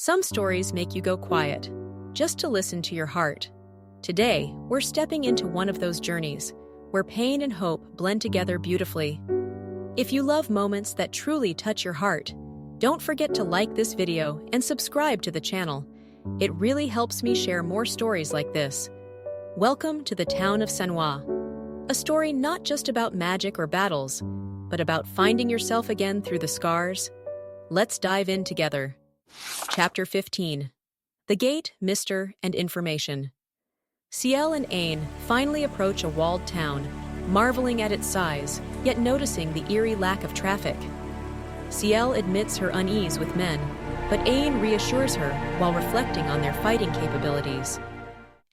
Some stories make you go quiet, just to listen to your heart. Today, we're stepping into one of those journeys, where pain and hope blend together beautifully. If you love moments that truly touch your heart, don't forget to like this video and subscribe to the channel. It really helps me share more stories like this. Welcome to the town of Sannois, a story not just about magic or battles, but about finding yourself again through the scars. Let's dive in together. Chapter 15. The Gate, Mystery, and Information. Ciel and Ain finally approach a walled town, marveling at its size, yet noticing the eerie lack of traffic. Ciel admits her unease with men, but Ain reassures her while reflecting on their fighting capabilities.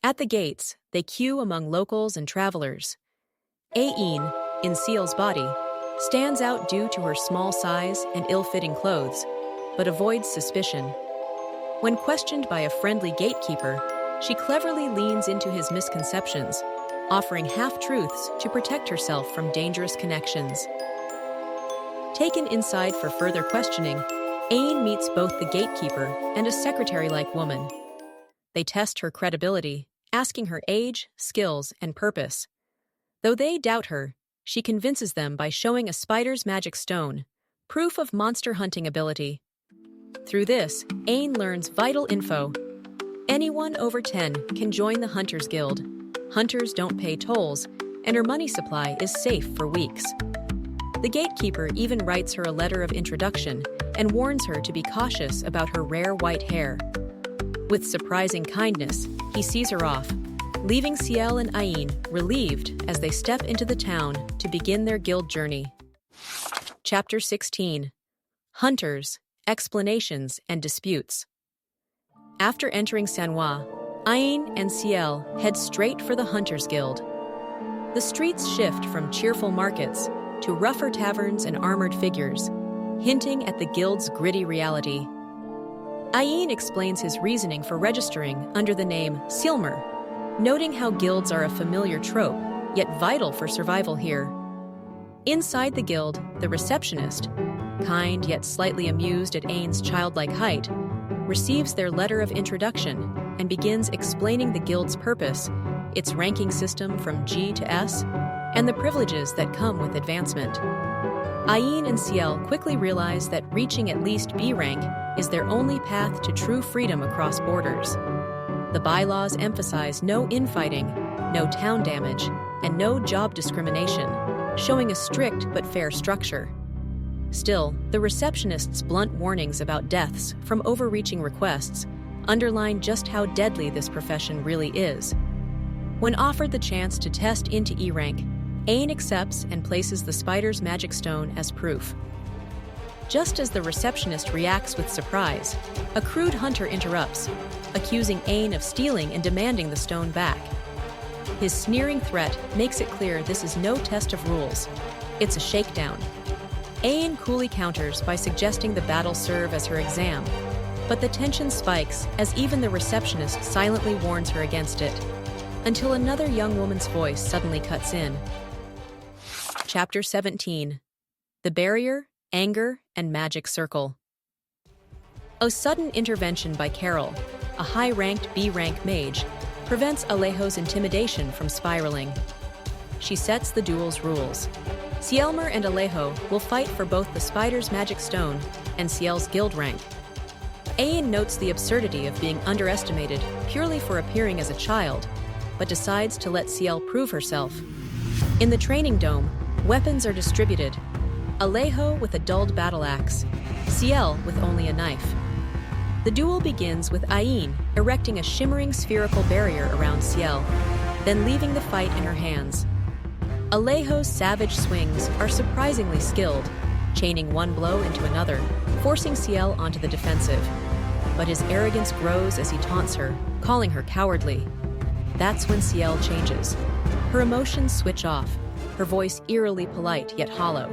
At the gates, they queue among locals and travelers. Ain, in Ciel's body, stands out due to her small size and ill-fitting clothes, but avoids suspicion. When questioned by a friendly gatekeeper, she cleverly leans into his misconceptions, offering half-truths to protect herself from dangerous connections. Taken inside for further questioning, Ain meets both the gatekeeper and a secretary-like woman. They test her credibility, asking her age, skills, and purpose. Though they doubt her, she convinces them by showing a spider's magic stone, proof of monster hunting ability. Through this, Ain learns vital info. Anyone over 10 can join the Hunters Guild. Hunters don't pay tolls, and her money supply is safe for weeks. The gatekeeper even writes her a letter of introduction and warns her to be cautious about her rare white hair. With surprising kindness, he sees her off, leaving Ciel and Ain relieved as they step into the town to begin their guild journey. Chapter 16. Hunters, Explanations, and Disputes. After entering Sannois, Ain and Ciel head straight for the Hunters Guild. The streets shift from cheerful markets to rougher taverns and armored figures, hinting at the guild's gritty reality. Ain explains his reasoning for registering under the name Cielmer, noting how guilds are a familiar trope, yet vital for survival here. Inside the guild, the receptionist, kind yet slightly amused at Ain's childlike height, receives their letter of introduction and begins explaining the guild's purpose, its ranking system from G to S, and the privileges that come with advancement. Ain and Ciel quickly realize that reaching at least B rank is their only path to true freedom across borders. The bylaws emphasize no infighting, no town damage, and no job discrimination, showing a strict but fair structure. Still, the receptionist's blunt warnings about deaths from overreaching requests underline just how deadly this profession really is. When offered the chance to test into E rank, Ain accepts and places the spider's magic stone as proof. Just as the receptionist reacts with surprise, a crude hunter interrupts, accusing Ain of stealing and demanding the stone back. His sneering threat makes it clear this is no test of rules. It's a shakedown. Ain coolly counters by suggesting the battle serve as her exam, but the tension spikes as even the receptionist silently warns her against it, until another young woman's voice suddenly cuts in. Chapter 17. The Barrier, Anger, and Magic Circle. A sudden intervention by Carol, a high-ranked B-rank mage, prevents Alejo's intimidation from spiraling. She sets the duel's rules. Cielmer and Alejo will fight for both the spider's magic stone and Ciel's guild rank. Ain notes the absurdity of being underestimated purely for appearing as a child, but decides to let Ciel prove herself. In the training dome, weapons are distributed. Alejo with a dulled battle axe, Ciel with only a knife. The duel begins with Ain erecting a shimmering spherical barrier around Ciel, then leaving the fight in her hands. Alejo's savage swings are surprisingly skilled, chaining one blow into another, forcing Ciel onto the defensive. But his arrogance grows as he taunts her, calling her cowardly. That's when Ciel changes. Her emotions switch off, her voice eerily polite yet hollow,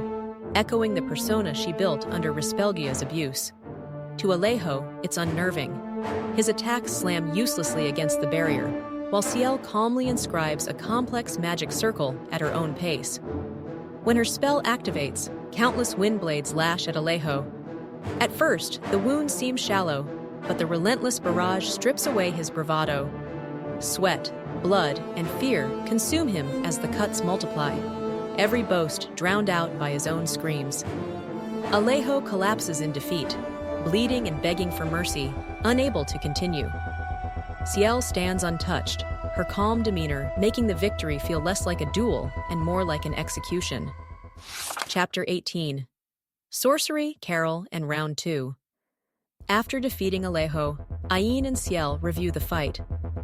echoing the persona she built under Respelgia's abuse. To Alejo, it's unnerving. His attacks slam uselessly against the barrier, while Ciel calmly inscribes a complex magic circle at her own pace. When her spell activates, countless wind blades lash at Alejo. At first, the wound seems shallow, but the relentless barrage strips away his bravado. Sweat, blood, and fear consume him as the cuts multiply, every boast drowned out by his own screams. Alejo collapses in defeat, bleeding and begging for mercy, unable to continue. Ciel stands untouched, her calm demeanor making the victory feel less like a duel and more like an execution. Chapter 18. Sorcery, Carol, and Round 2. After defeating Alejo, Ain and Ciel review the fight,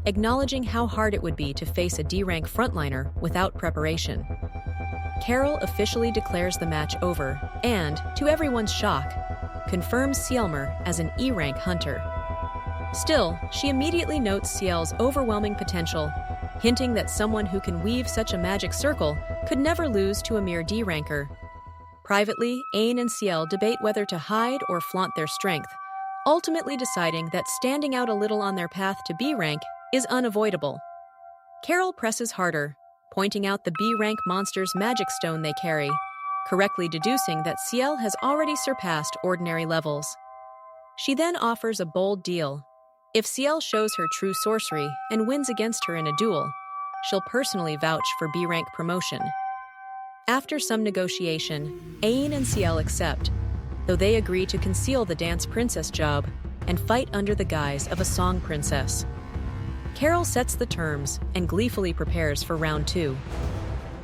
acknowledging how hard it would be to face a D-rank frontliner without preparation. Carol officially declares the match over and, to everyone's shock, confirms Cielmer as an E-rank hunter. Still, she immediately notes Ciel's overwhelming potential, hinting that someone who can weave such a magic circle could never lose to a mere D-ranker. Privately, Ain and Ciel debate whether to hide or flaunt their strength, ultimately deciding that standing out a little on their path to B-rank is unavoidable. Carol presses harder, pointing out the B-rank monster's magic stone they carry, correctly deducing that Ciel has already surpassed ordinary levels. She then offers a bold deal. If Ciel shows her true sorcery and wins against her in a duel, she'll personally vouch for B-rank promotion. After some negotiation, Ain and Ciel accept, though they agree to conceal the dance princess job and fight under the guise of a song princess. Carol sets the terms and gleefully prepares for round 2.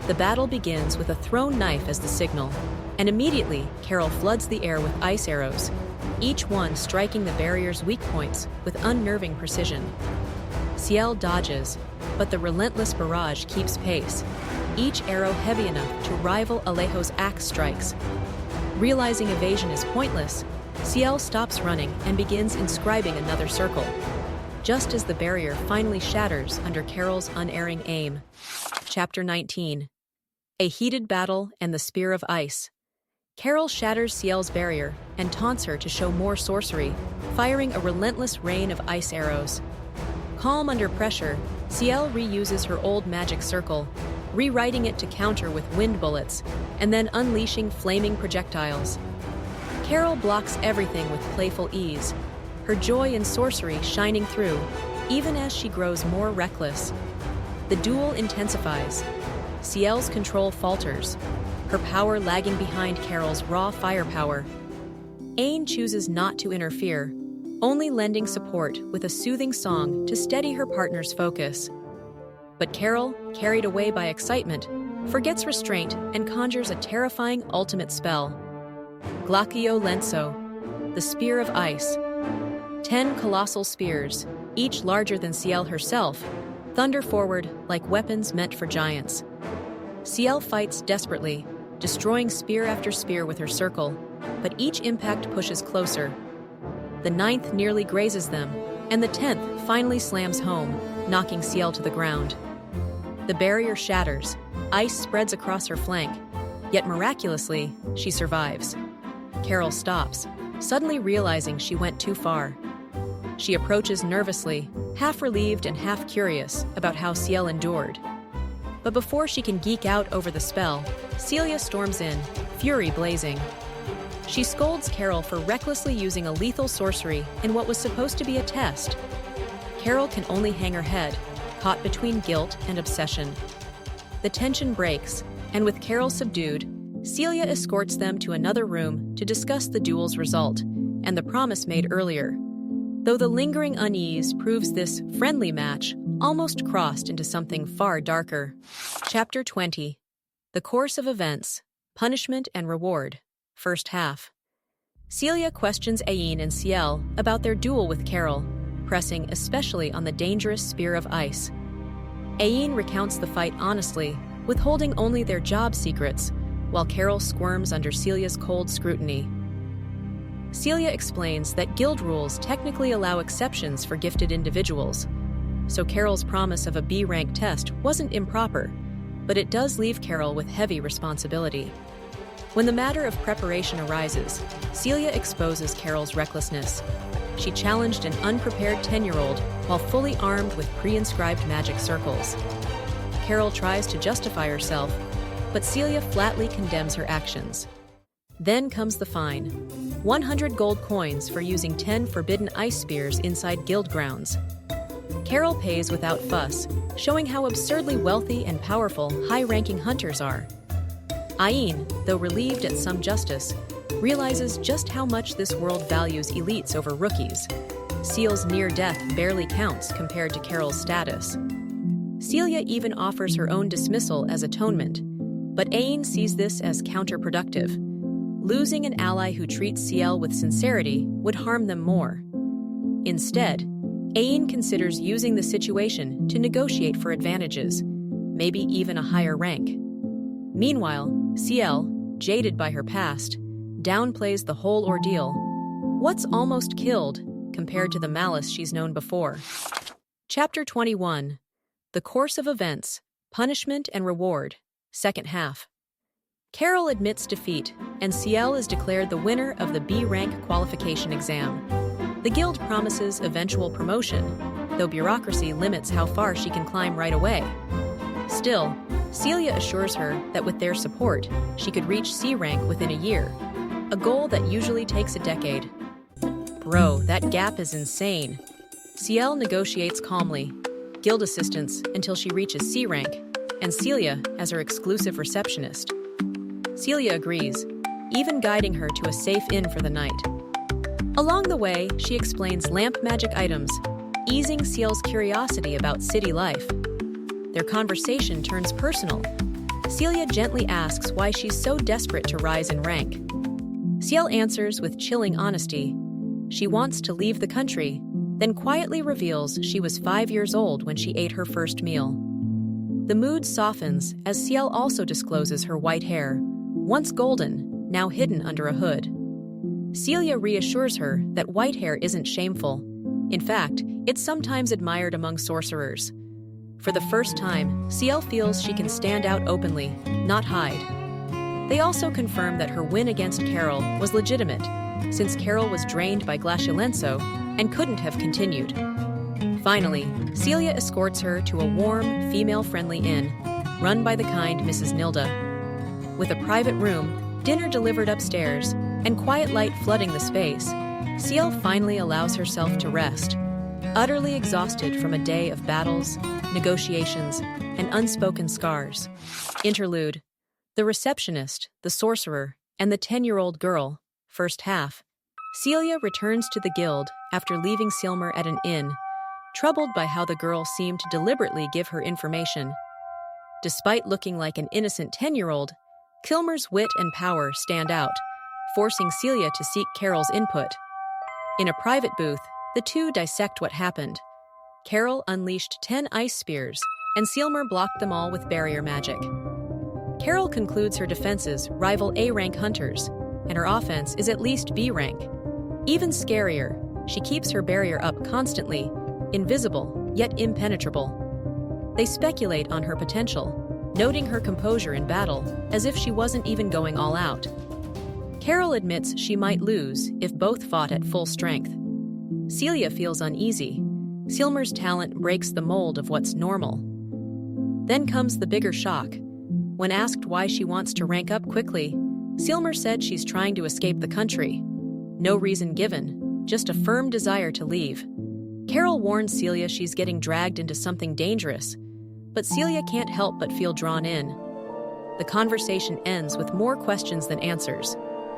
The battle begins with a thrown knife as the signal, and immediately Carol floods the air with ice arrows, each one striking the barrier's weak points with unnerving precision. Ciel dodges, but the relentless barrage keeps pace, each arrow heavy enough to rival Alejo's axe strikes. Realizing evasion is pointless, Ciel stops running and begins inscribing another circle, just as the barrier finally shatters under Carol's unerring aim. Chapter 19. A heated battle and the Spear of Ice. Carol shatters Ciel's barrier and taunts her to show more sorcery, firing a relentless rain of ice arrows. Calm under pressure, Ciel reuses her old magic circle, rewriting it to counter with wind bullets, and then unleashing flaming projectiles. Carol blocks everything with playful ease, her joy in sorcery shining through, even as she grows more reckless. The duel intensifies. Ciel's control falters, her power lagging behind Carol's raw firepower. Ain chooses not to interfere, only lending support with a soothing song to steady her partner's focus. But Carol, carried away by excitement, forgets restraint and conjures a terrifying ultimate spell. Glacio Lenso, the Spear of Ice. 10 colossal spears, each larger than Ciel herself, thunder forward like weapons meant for giants. Ciel fights desperately, destroying spear after spear with her circle, but each impact pushes closer. The 9th nearly grazes them, and the 10th finally slams home, knocking Ciel to the ground. The barrier shatters, ice spreads across her flank, yet miraculously, she survives. Carol stops, suddenly realizing she went too far. She approaches nervously, half relieved and half curious about how Ciel endured. But before she can geek out over the spell, Celia storms in, fury blazing. She scolds Carol for recklessly using a lethal sorcery in what was supposed to be a test. Carol can only hang her head, caught between guilt and obsession. The tension breaks, and with Carol subdued, Celia escorts them to another room to discuss the duel's result and the promise made earlier, though the lingering unease proves this friendly match almost crossed into something far darker. Chapter 20. The Course of Events, Punishment and Reward, First Half. Celia questions Ain and Ciel about their duel with Carol, pressing especially on the dangerous Spear of Ice. Ain recounts the fight honestly, withholding only their job secrets, while Carol squirms under Celia's cold scrutiny. Celia explains that guild rules technically allow exceptions for gifted individuals, so Carol's promise of a B-rank test wasn't improper, but it does leave Carol with heavy responsibility. When the matter of preparation arises, Celia exposes Carol's recklessness. She challenged an unprepared 10-year-old while fully armed with pre-inscribed magic circles. Carol tries to justify herself, but Celia flatly condemns her actions. Then comes the fine. 100 gold coins for using 10 forbidden ice spears inside guild grounds. Carol pays without fuss, showing how absurdly wealthy and powerful high-ranking hunters are. Ain, though relieved at some justice, realizes just how much this world values elites over rookies. Ciel's near death barely counts compared to Carol's status. Celia even offers her own dismissal as atonement, but Ain sees this as counterproductive. Losing an ally who treats Ciel with sincerity would harm them more. Instead, Ain considers using the situation to negotiate for advantages, maybe even a higher rank. Meanwhile, Ciel, jaded by her past, downplays the whole ordeal. What's almost killed compared to the malice she's known before? Chapter 21. The Course of Events, Punishment and Reward, Second Half. Carol admits defeat, and Ciel is declared the winner of the B-rank qualification exam. The guild promises eventual promotion, though bureaucracy limits how far she can climb right away. Still, Celia assures her that with their support, she could reach C rank within a year, a goal that usually takes a decade. Bro, that gap is insane. Ciel negotiates calmly, guild assistance until she reaches C rank, and Celia as her exclusive receptionist. Celia agrees, even guiding her to a safe inn for the night. Along the way, she explains lamp magic items, easing Ciel's curiosity about city life. Their conversation turns personal. Celia gently asks why she's so desperate to rise in rank. Ciel answers with chilling honesty. She wants to leave the country, then quietly reveals she was 5 years old when she ate her first meal. The mood softens as Ciel also discloses her white hair, once golden, now hidden under a hood. Celia reassures her that white hair isn't shameful. In fact, it's sometimes admired among sorcerers. For the first time, Ciel feels she can stand out openly, not hide. They also confirm that her win against Carol was legitimate, since Carol was drained by Glacialenso and couldn't have continued. Finally, Celia escorts her to a warm, female-friendly inn, run by the kind Mrs. Nilda. With a private room, dinner delivered upstairs, and quiet light flooding the space, Ciel finally allows herself to rest, utterly exhausted from a day of battles, negotiations, and unspoken scars. Interlude. The Receptionist, the Sorcerer, and the 10-year-old girl, First Half. Celia returns to the guild after leaving Cilmer at an inn, troubled by how the girl seemed to deliberately give her information. Despite looking like an innocent 10-year-old, Cilmer's wit and power stand out, forcing Celia to seek Carol's input. In a private booth, the two dissect what happened. Carol unleashed 10 ice spears, and Cilmer blocked them all with barrier magic. Carol concludes her defenses rival A-rank hunters, and her offense is at least B-rank. Even scarier, she keeps her barrier up constantly, invisible, yet impenetrable. They speculate on her potential, noting her composure in battle, as if she wasn't even going all out. Carol admits she might lose if both fought at full strength. Celia feels uneasy. Cilmer's talent breaks the mold of what's normal. Then comes the bigger shock. When asked why she wants to rank up quickly, Cilmer said she's trying to escape the country. No reason given, just a firm desire to leave. Carol warns Celia she's getting dragged into something dangerous, but Celia can't help but feel drawn in. The conversation ends with more questions than answers.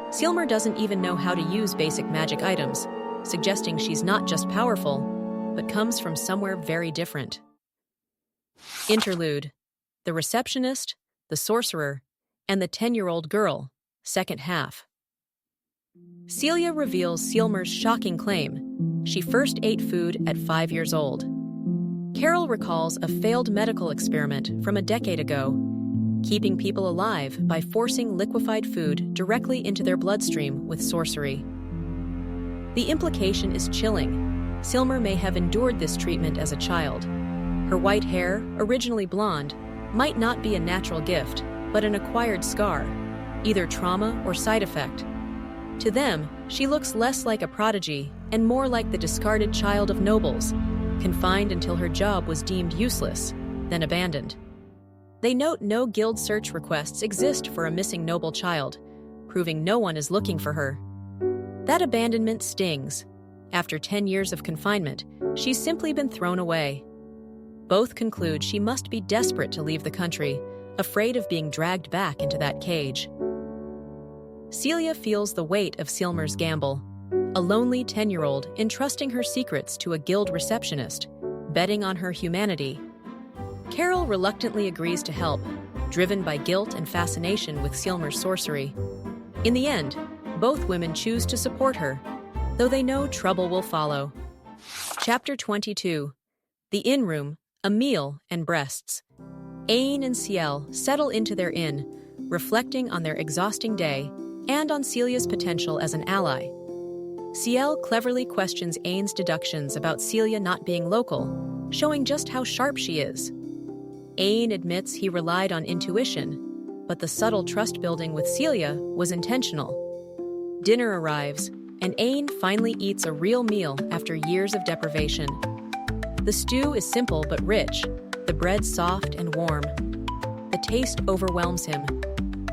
Cilmer doesn't even know how to use basic magic items, suggesting she's not just powerful, but comes from somewhere very different. Interlude. The Receptionist, the Sorcerer, and the 10-year-old girl, Second Half. Celia reveals Cilmer's shocking claim. She first ate food at 5 years old. Carol recalls a failed medical experiment from a decade ago, keeping people alive by forcing liquefied food directly into their bloodstream with sorcery. The implication is chilling. Cilmer may have endured this treatment as a child. Her white hair, originally blonde, might not be a natural gift, but an acquired scar, either trauma or side effect. To them, she looks less like a prodigy and more like the discarded child of nobles, confined until her job was deemed useless, then abandoned. They note no guild search requests exist for a missing noble child, proving no one is looking for her. That abandonment stings. After 10 years of confinement, she's simply been thrown away. Both conclude she must be desperate to leave the country, afraid of being dragged back into that cage. Celia feels the weight of Silmar's gamble, a lonely 10-year-old entrusting her secrets to a guild receptionist, betting on her humanity. Carol reluctantly agrees to help, driven by guilt and fascination with Silmar's sorcery. In the end, both women choose to support her, though they know trouble will follow. Chapter 22. The Inn Room, a Meal and Breasts. Ain and Ciel settle into their inn, reflecting on their exhausting day and on Celia's potential as an ally. Ciel cleverly questions Ain's deductions about Celia not being local, showing just how sharp she is. Ain admits he relied on intuition, but the subtle trust-building with Celia was intentional. Dinner arrives, and Ain finally eats a real meal after years of deprivation. The stew is simple but rich, the bread soft and warm. The taste overwhelms him.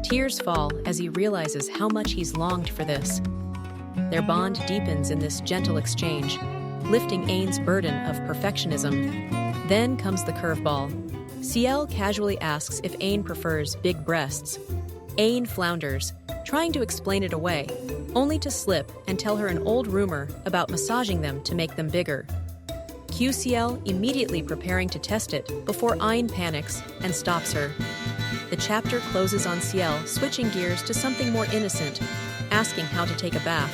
Tears fall as he realizes how much he's longed for this. Their bond deepens in this gentle exchange, lifting Ain's burden of perfectionism. Then comes the curveball. Ciel casually asks if Ain prefers big breasts. Ain flounders, trying to explain it away, only to slip and tell her an old rumor about massaging them to make them bigger. Cue Ciel immediately preparing to test it before Ain panics and stops her. The chapter closes on Ciel switching gears to something more innocent, asking how to take a bath,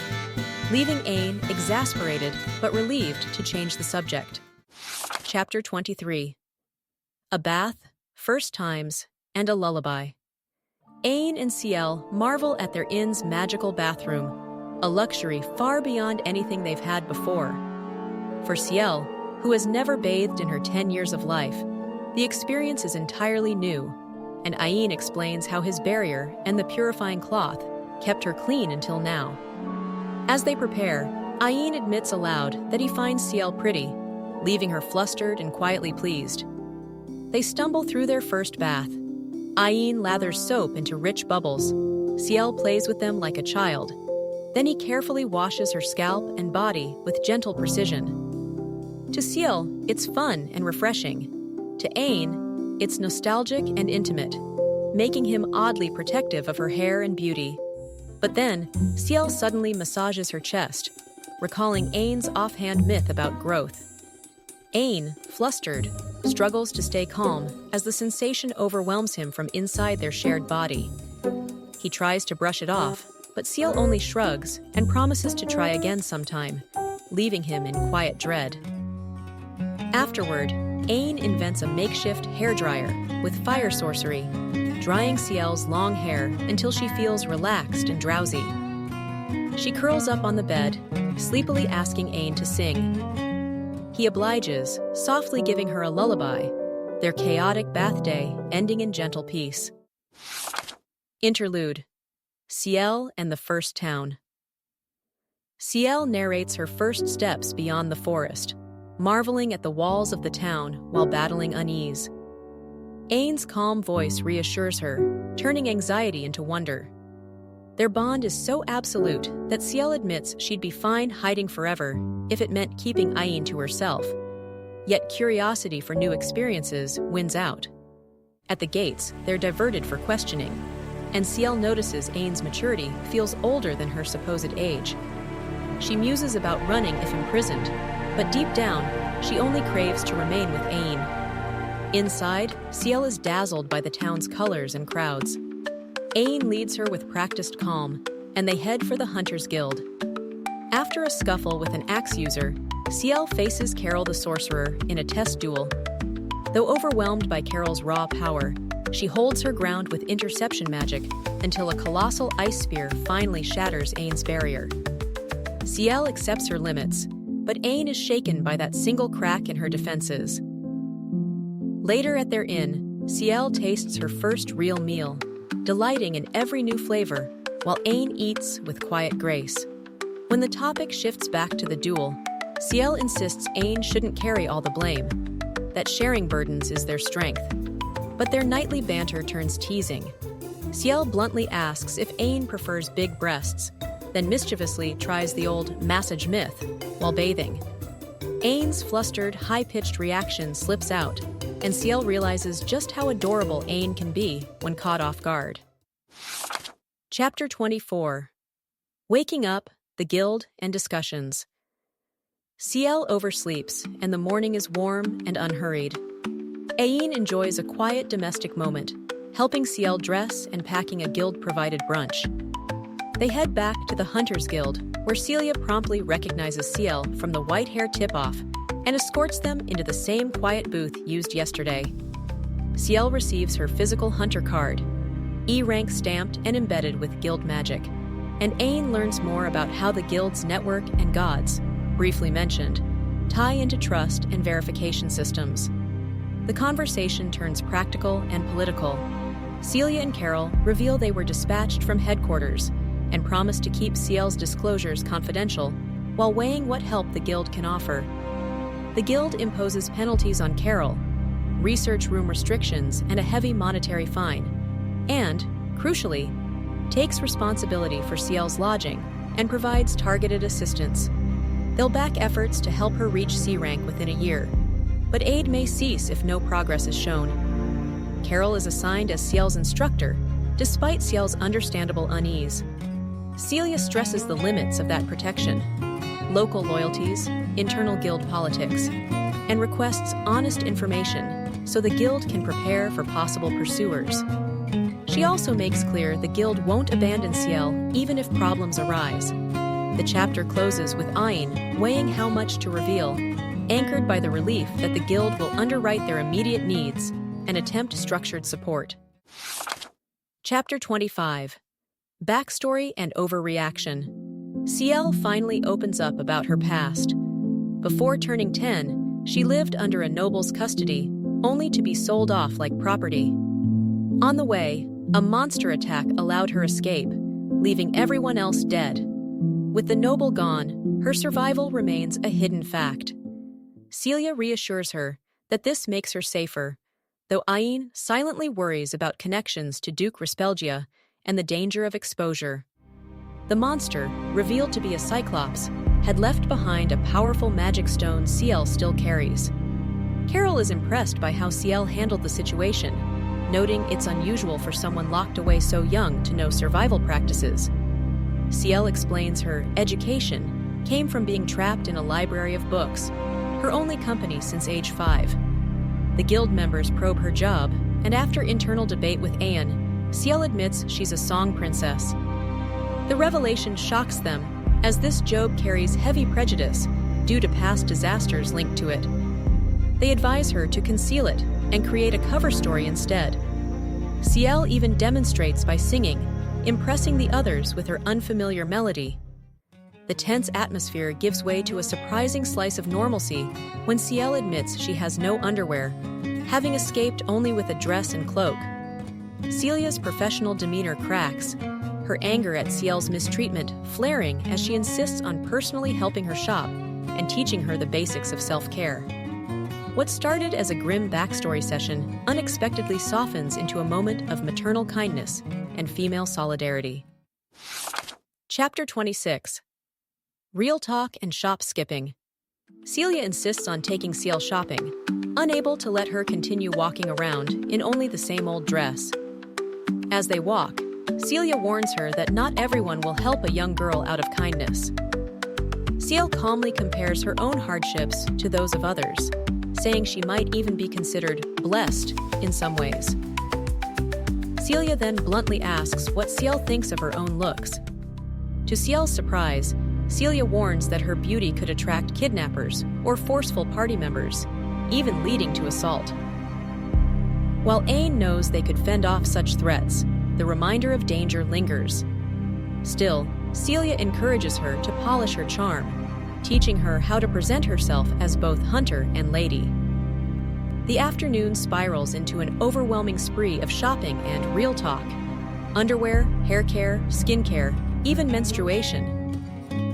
leaving Ain exasperated but relieved to change the subject. Chapter 23. A bath, first times, and a lullaby. Ain and Ciel marvel at their inn's magical bathroom, a luxury far beyond anything they've had before. For Ciel, who has never bathed in her 10 years of life, the experience is entirely new, and Ain explains how his barrier and the purifying cloth kept her clean until now. As they prepare, Ain admits aloud that he finds Ciel pretty, leaving her flustered and quietly pleased. They stumble through their first bath. Ain lathers soap into rich bubbles. Ciel plays with them like a child. Then he carefully washes her scalp and body with gentle precision. To Ciel, it's fun and refreshing. To Ain, it's nostalgic and intimate, making him oddly protective of her hair and beauty. But then, Ciel suddenly massages her chest, recalling Ain's offhand myth about growth. Ain, flustered, struggles to stay calm as the sensation overwhelms him from inside their shared body. He tries to brush it off, but Ciel only shrugs and promises to try again sometime, leaving him in quiet dread. Afterward, Ain invents a makeshift hairdryer with fire sorcery, drying Ciel's long hair until she feels relaxed and drowsy. She curls up on the bed, sleepily asking Ain to sing. He obliges, softly giving her a lullaby, their chaotic bath day ending in gentle peace. Interlude. Ciel and the First Town. Ciel narrates her first steps beyond the forest, marveling at the walls of the town while battling unease. Ain's calm voice reassures her, turning anxiety into wonder. Their bond is so absolute that Ciel admits she'd be fine hiding forever if it meant keeping Ain to herself. Yet curiosity for new experiences wins out. At the gates, they're diverted for questioning, and Ciel notices Ain's maturity feels older than her supposed age. She muses about running if imprisoned, but deep down, she only craves to remain with Ain. Inside, Ciel is dazzled by the town's colors and crowds. Ain leads her with practiced calm, and they head for the Hunters Guild. After a scuffle with an axe user, Ciel faces Carol the Sorcerer in a test duel. Though overwhelmed by Carol's raw power, she holds her ground with interception magic until a colossal ice spear finally shatters Ain's barrier. Ciel accepts her limits, but Ain is shaken by that single crack in her defenses. Later at their inn, Ciel tastes her first real meal, delighting in every new flavor, while Ain eats with quiet grace. When the topic shifts back to the duel, Ciel insists Ain shouldn't carry all the blame, that sharing burdens is their strength. But their nightly banter turns teasing. Ciel bluntly asks if Ain prefers big breasts, then mischievously tries the old massage myth while bathing. Ain's flustered, high-pitched reaction slips out, and Ciel realizes just how adorable Ain can be when caught off guard. Chapter 24. Waking Up, the Guild, and Discussions. Ciel oversleeps, and the morning is warm and unhurried. Ain enjoys a quiet domestic moment, helping Ciel dress and packing a guild-provided brunch. They head back to the Hunters Guild, where Celia promptly recognizes Ciel from the white hair tip-off and escorts them into the same quiet booth used yesterday. Ciel receives her physical hunter card, E rank stamped and embedded with guild magic, and Ain learns more about how the guild's network and gods, briefly mentioned, tie into trust and verification systems. The conversation turns practical and political. Celia and Carol reveal they were dispatched from headquarters and promise to keep Ciel's disclosures confidential while weighing what help the guild can offer. The guild imposes penalties on Carol, research room restrictions, and a heavy monetary fine, and, crucially, takes responsibility for Ciel's lodging and provides targeted assistance. They'll back efforts to help her reach C rank within a year, but aid may cease if no progress is shown. Carol is assigned as Ciel's instructor, despite Ciel's understandable unease. Celia stresses the limits of that protection, local loyalties, internal guild politics, and requests honest information so the guild can prepare for possible pursuers. She also makes clear the guild won't abandon Ciel even if problems arise. The chapter closes with Ain weighing how much to reveal, anchored by the relief that the guild will underwrite their immediate needs and attempt structured support. Chapter 25. Backstory and Overreaction. Ciel finally opens up about her past. Before turning 10, she lived under a noble's custody, only to be sold off like property. On the way, a monster attack allowed her escape, leaving everyone else dead. With the noble gone, her survival remains a hidden fact. Celia reassures her that this makes her safer, though Ain silently worries about connections to Duke Respelgia and the danger of exposure. The monster, revealed to be a Cyclops, had left behind a powerful magic stone Ciel still carries. Carol is impressed by how Ciel handled the situation, noting it's unusual for someone locked away so young to know survival practices. Ciel explains her education came from being trapped in a library of books, her only company since age 5. The guild members probe her job, and after internal debate with Ain, Ciel admits she's a song princess. The revelation shocks them, as this job carries heavy prejudice due to past disasters linked to it. They advise her to conceal it and create a cover story instead. Ciel even demonstrates by singing, impressing the others with her unfamiliar melody. The tense atmosphere gives way to a surprising slice of normalcy when Ciel admits she has no underwear, having escaped only with a dress and cloak. Celia's professional demeanor cracks, her anger at Ciel's mistreatment flaring as she insists on personally helping her shop and teaching her the basics of self-care. What started as a grim backstory session unexpectedly softens into a moment of maternal kindness and female solidarity. Chapter 26. Real Talk and Shop Skipping. Celia insists on taking Ciel shopping, unable to let her continue walking around in only the same old dress. As they walk, Celia warns her that not everyone will help a young girl out of kindness. Ciel calmly compares her own hardships to those of others, saying she might even be considered blessed in some ways. Celia then bluntly asks what Ciel thinks of her own looks. To Ciel's surprise, Celia warns that her beauty could attract kidnappers or forceful party members, even leading to assault. While Ain knows they could fend off such threats, the reminder of danger lingers. Still, Celia encourages her to polish her charm, teaching her how to present herself as both hunter and lady. The afternoon spirals into an overwhelming spree of shopping and real talk. Underwear, hair care, skincare, even menstruation.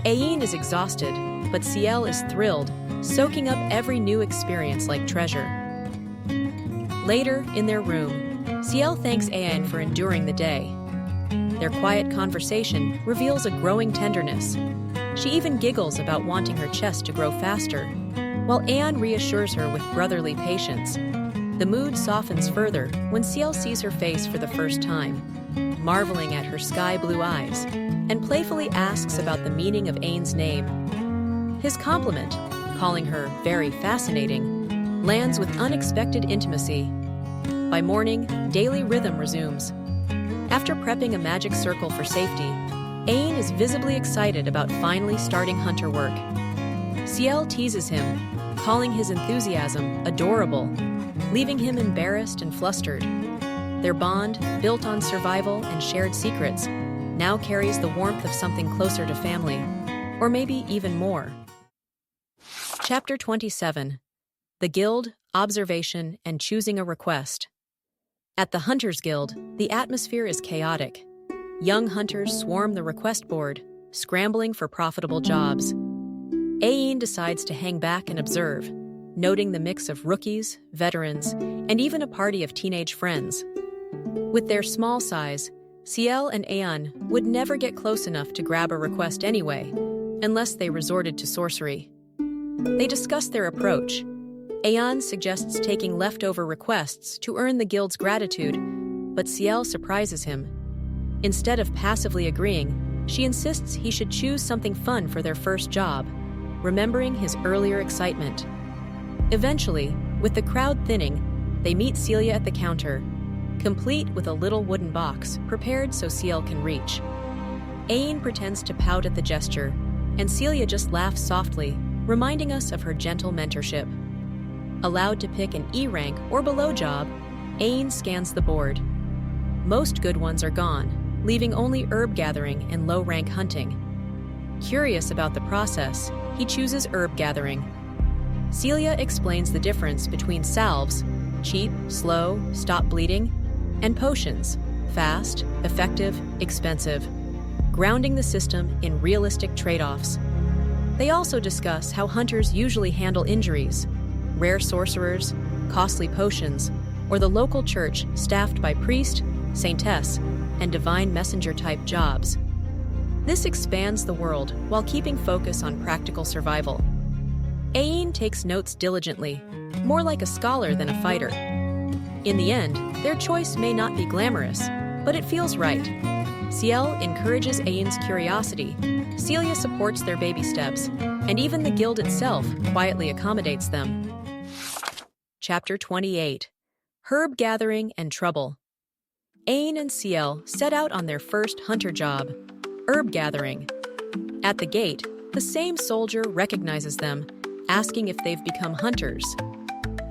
Ain is exhausted, but Ciel is thrilled, soaking up every new experience like treasure. Later, in their room, Ciel thanks Ain for enduring the day. Their quiet conversation reveals a growing tenderness. She even giggles about wanting her chest to grow faster, while Ain reassures her with brotherly patience. The mood softens further when Ciel sees her face for the first time, marveling at her sky-blue eyes, and playfully asks about the meaning of Ain's name. His compliment, calling her very fascinating, lands with unexpected intimacy. By morning, daily rhythm resumes. After prepping a magic circle for safety, Ain is visibly excited about finally starting hunter work. Ciel teases him, calling his enthusiasm adorable, leaving him embarrassed and flustered. Their bond, built on survival and shared secrets, now carries the warmth of something closer to family, or maybe even more. Chapter 27. The Guild, Observation, and Choosing a Request. At the Hunters Guild, the atmosphere is chaotic. Young hunters swarm the request board, scrambling for profitable jobs. Ain decides to hang back and observe, noting the mix of rookies, veterans, and even a party of teenage friends. With their small size, Ciel and Ain would never get close enough to grab a request anyway, unless they resorted to sorcery. They discuss their approach. Ain suggests taking leftover requests to earn the guild's gratitude, but Ciel surprises him. Instead of passively agreeing, she insists he should choose something fun for their first job, remembering his earlier excitement. Eventually, with the crowd thinning, they meet Celia at the counter, complete with a little wooden box prepared so Ciel can reach. Ain pretends to pout at the gesture, and Celia just laughs softly, reminding us of her gentle mentorship. Allowed to pick an E rank or below job, Ain scans the board. Most good ones are gone, leaving only herb gathering and low-rank hunting. Curious about the process, he chooses herb gathering. Celia explains the difference between salves, cheap, slow, stop bleeding, and potions, fast, effective, expensive, grounding the system in realistic trade-offs. They also discuss how hunters usually handle injuries, rare sorcerers, costly potions, or the local church staffed by priest, saintess, and divine messenger-type jobs. This expands the world while keeping focus on practical survival. Ain takes notes diligently, more like a scholar than a fighter. In the end, their choice may not be glamorous, but it feels right. Ciel encourages Ain's curiosity, Celia supports their baby steps, and even the guild itself quietly accommodates them. Chapter 28. Herb Gathering and Trouble. Ain and Ciel set out on their first hunter job, herb gathering. At the gate, the same soldier recognizes them, asking if they've become hunters.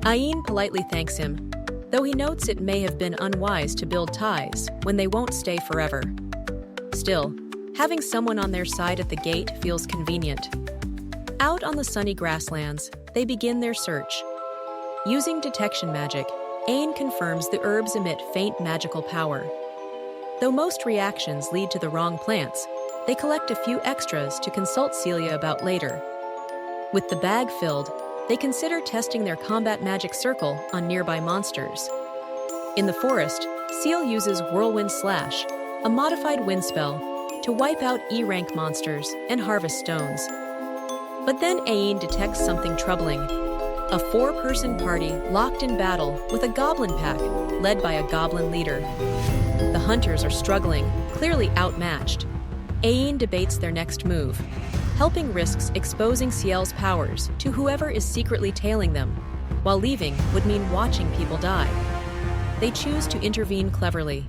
Ain politely thanks him, though he notes it may have been unwise to build ties when they won't stay forever. Still, having someone on their side at the gate feels convenient. Out on the sunny grasslands, they begin their search. Using detection magic, Ain confirms the herbs emit faint magical power. Though most reactions lead to the wrong plants, they collect a few extras to consult Celia about later. With the bag filled, they consider testing their combat magic circle on nearby monsters. In the forest, Ciel uses Whirlwind Slash, a modified wind spell, to wipe out E-rank monsters and harvest stones. But then Ain detects something troubling. A 4-person party locked in battle with a goblin pack led by a goblin leader. The hunters are struggling, clearly outmatched. Ain debates their next move. Helping risks exposing Ciel's powers to whoever is secretly tailing them, while leaving would mean watching people die. They choose to intervene cleverly.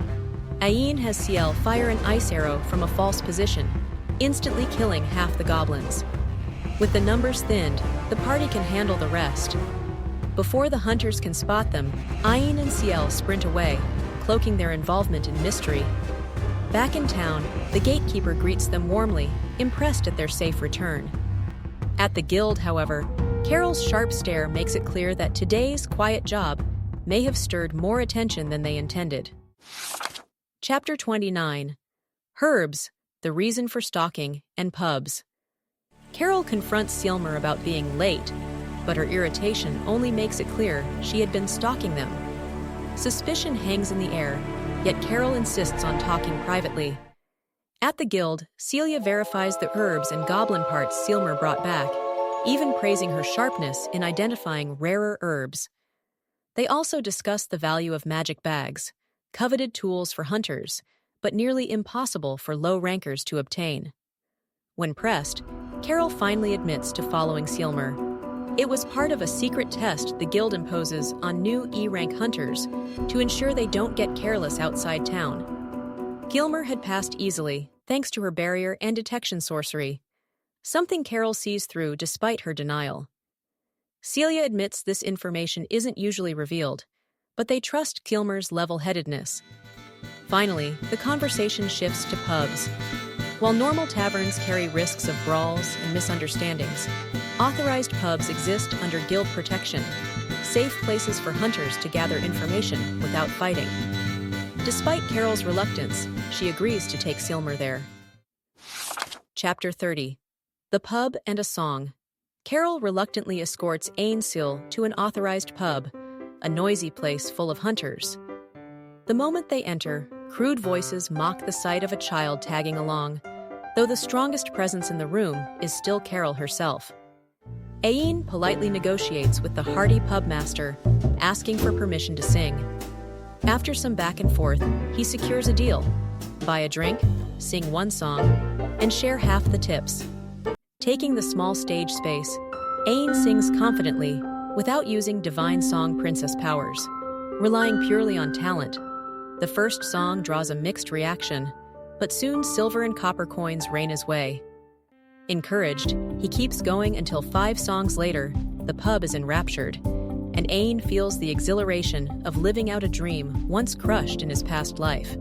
Ain has Ciel fire an ice arrow from a false position, instantly killing half the goblins. With the numbers thinned, the party can handle the rest. Before the hunters can spot them, Ain and Ciel sprint away, cloaking their involvement in mystery. Back in town, the gatekeeper greets them warmly, impressed at their safe return. At the guild, however, Carol's sharp stare makes it clear that today's quiet job may have stirred more attention than they intended. Chapter 29. Herbs, the Reason for Stalking, and Pubs. Carol confronts Cielmer about being late, but her irritation only makes it clear she had been stalking them. Suspicion hangs in the air, yet Carol insists on talking privately, At the guild, Celia verifies the herbs and goblin parts Sealmer brought back, even praising her sharpness in identifying rarer herbs. They also discuss the value of magic bags, coveted tools for hunters, but nearly impossible for low rankers to obtain. When pressed, Carol finally admits to following Sealmer. It was part of a secret test the guild imposes on new E-rank hunters to ensure they don't get careless outside town. Gilmer had passed easily, thanks to her barrier and detection sorcery, something Carol sees through despite her denial. Celia admits this information isn't usually revealed, but they trust Gilmer's level-headedness. Finally, the conversation shifts to pubs. While normal taverns carry risks of brawls and misunderstandings, authorized pubs exist under guild protection, safe places for hunters to gather information without fighting. Despite Carol's reluctance, she agrees to take Sealmer there. Chapter 30. The Pub and a Song. Carol reluctantly escorts Ain to an authorized pub, a noisy place full of hunters. The moment they enter, crude voices mock the sight of a child tagging along, though the strongest presence in the room is still Carol herself. Ain politely negotiates with the hardy pubmaster, asking for permission to sing. After some back and forth, he secures a deal: buy a drink, sing one song, and share half the tips. Taking the small stage space, Ain sings confidently, without using divine song princess powers, relying purely on talent. The first song draws a mixed reaction, but soon silver and copper coins rain his way. Encouraged, he keeps going until 5 songs later, the pub is enraptured, and Ain feels the exhilaration of living out a dream once crushed in his past life.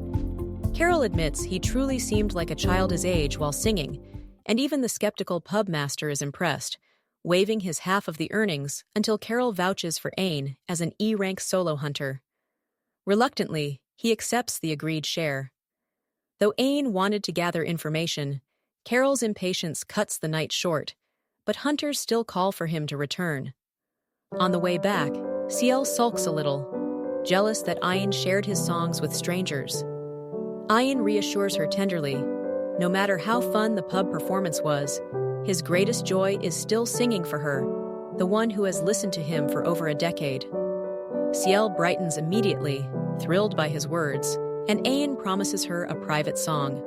Carol admits he truly seemed like a child his age while singing, and even the skeptical pubmaster is impressed, waiving his half of the earnings until Carol vouches for Ain as an E-rank solo hunter. Reluctantly, he accepts the agreed share. Though Ain wanted to gather information, Carol's impatience cuts the night short, but hunters still call for him to return. On the way back, Ciel sulks a little, jealous that Ain shared his songs with strangers. Ain reassures her tenderly, no matter how fun the pub performance was, his greatest joy is still singing for her, the one who has listened to him for over a decade. Ciel brightens immediately, thrilled by his words, and Ain promises her a private song.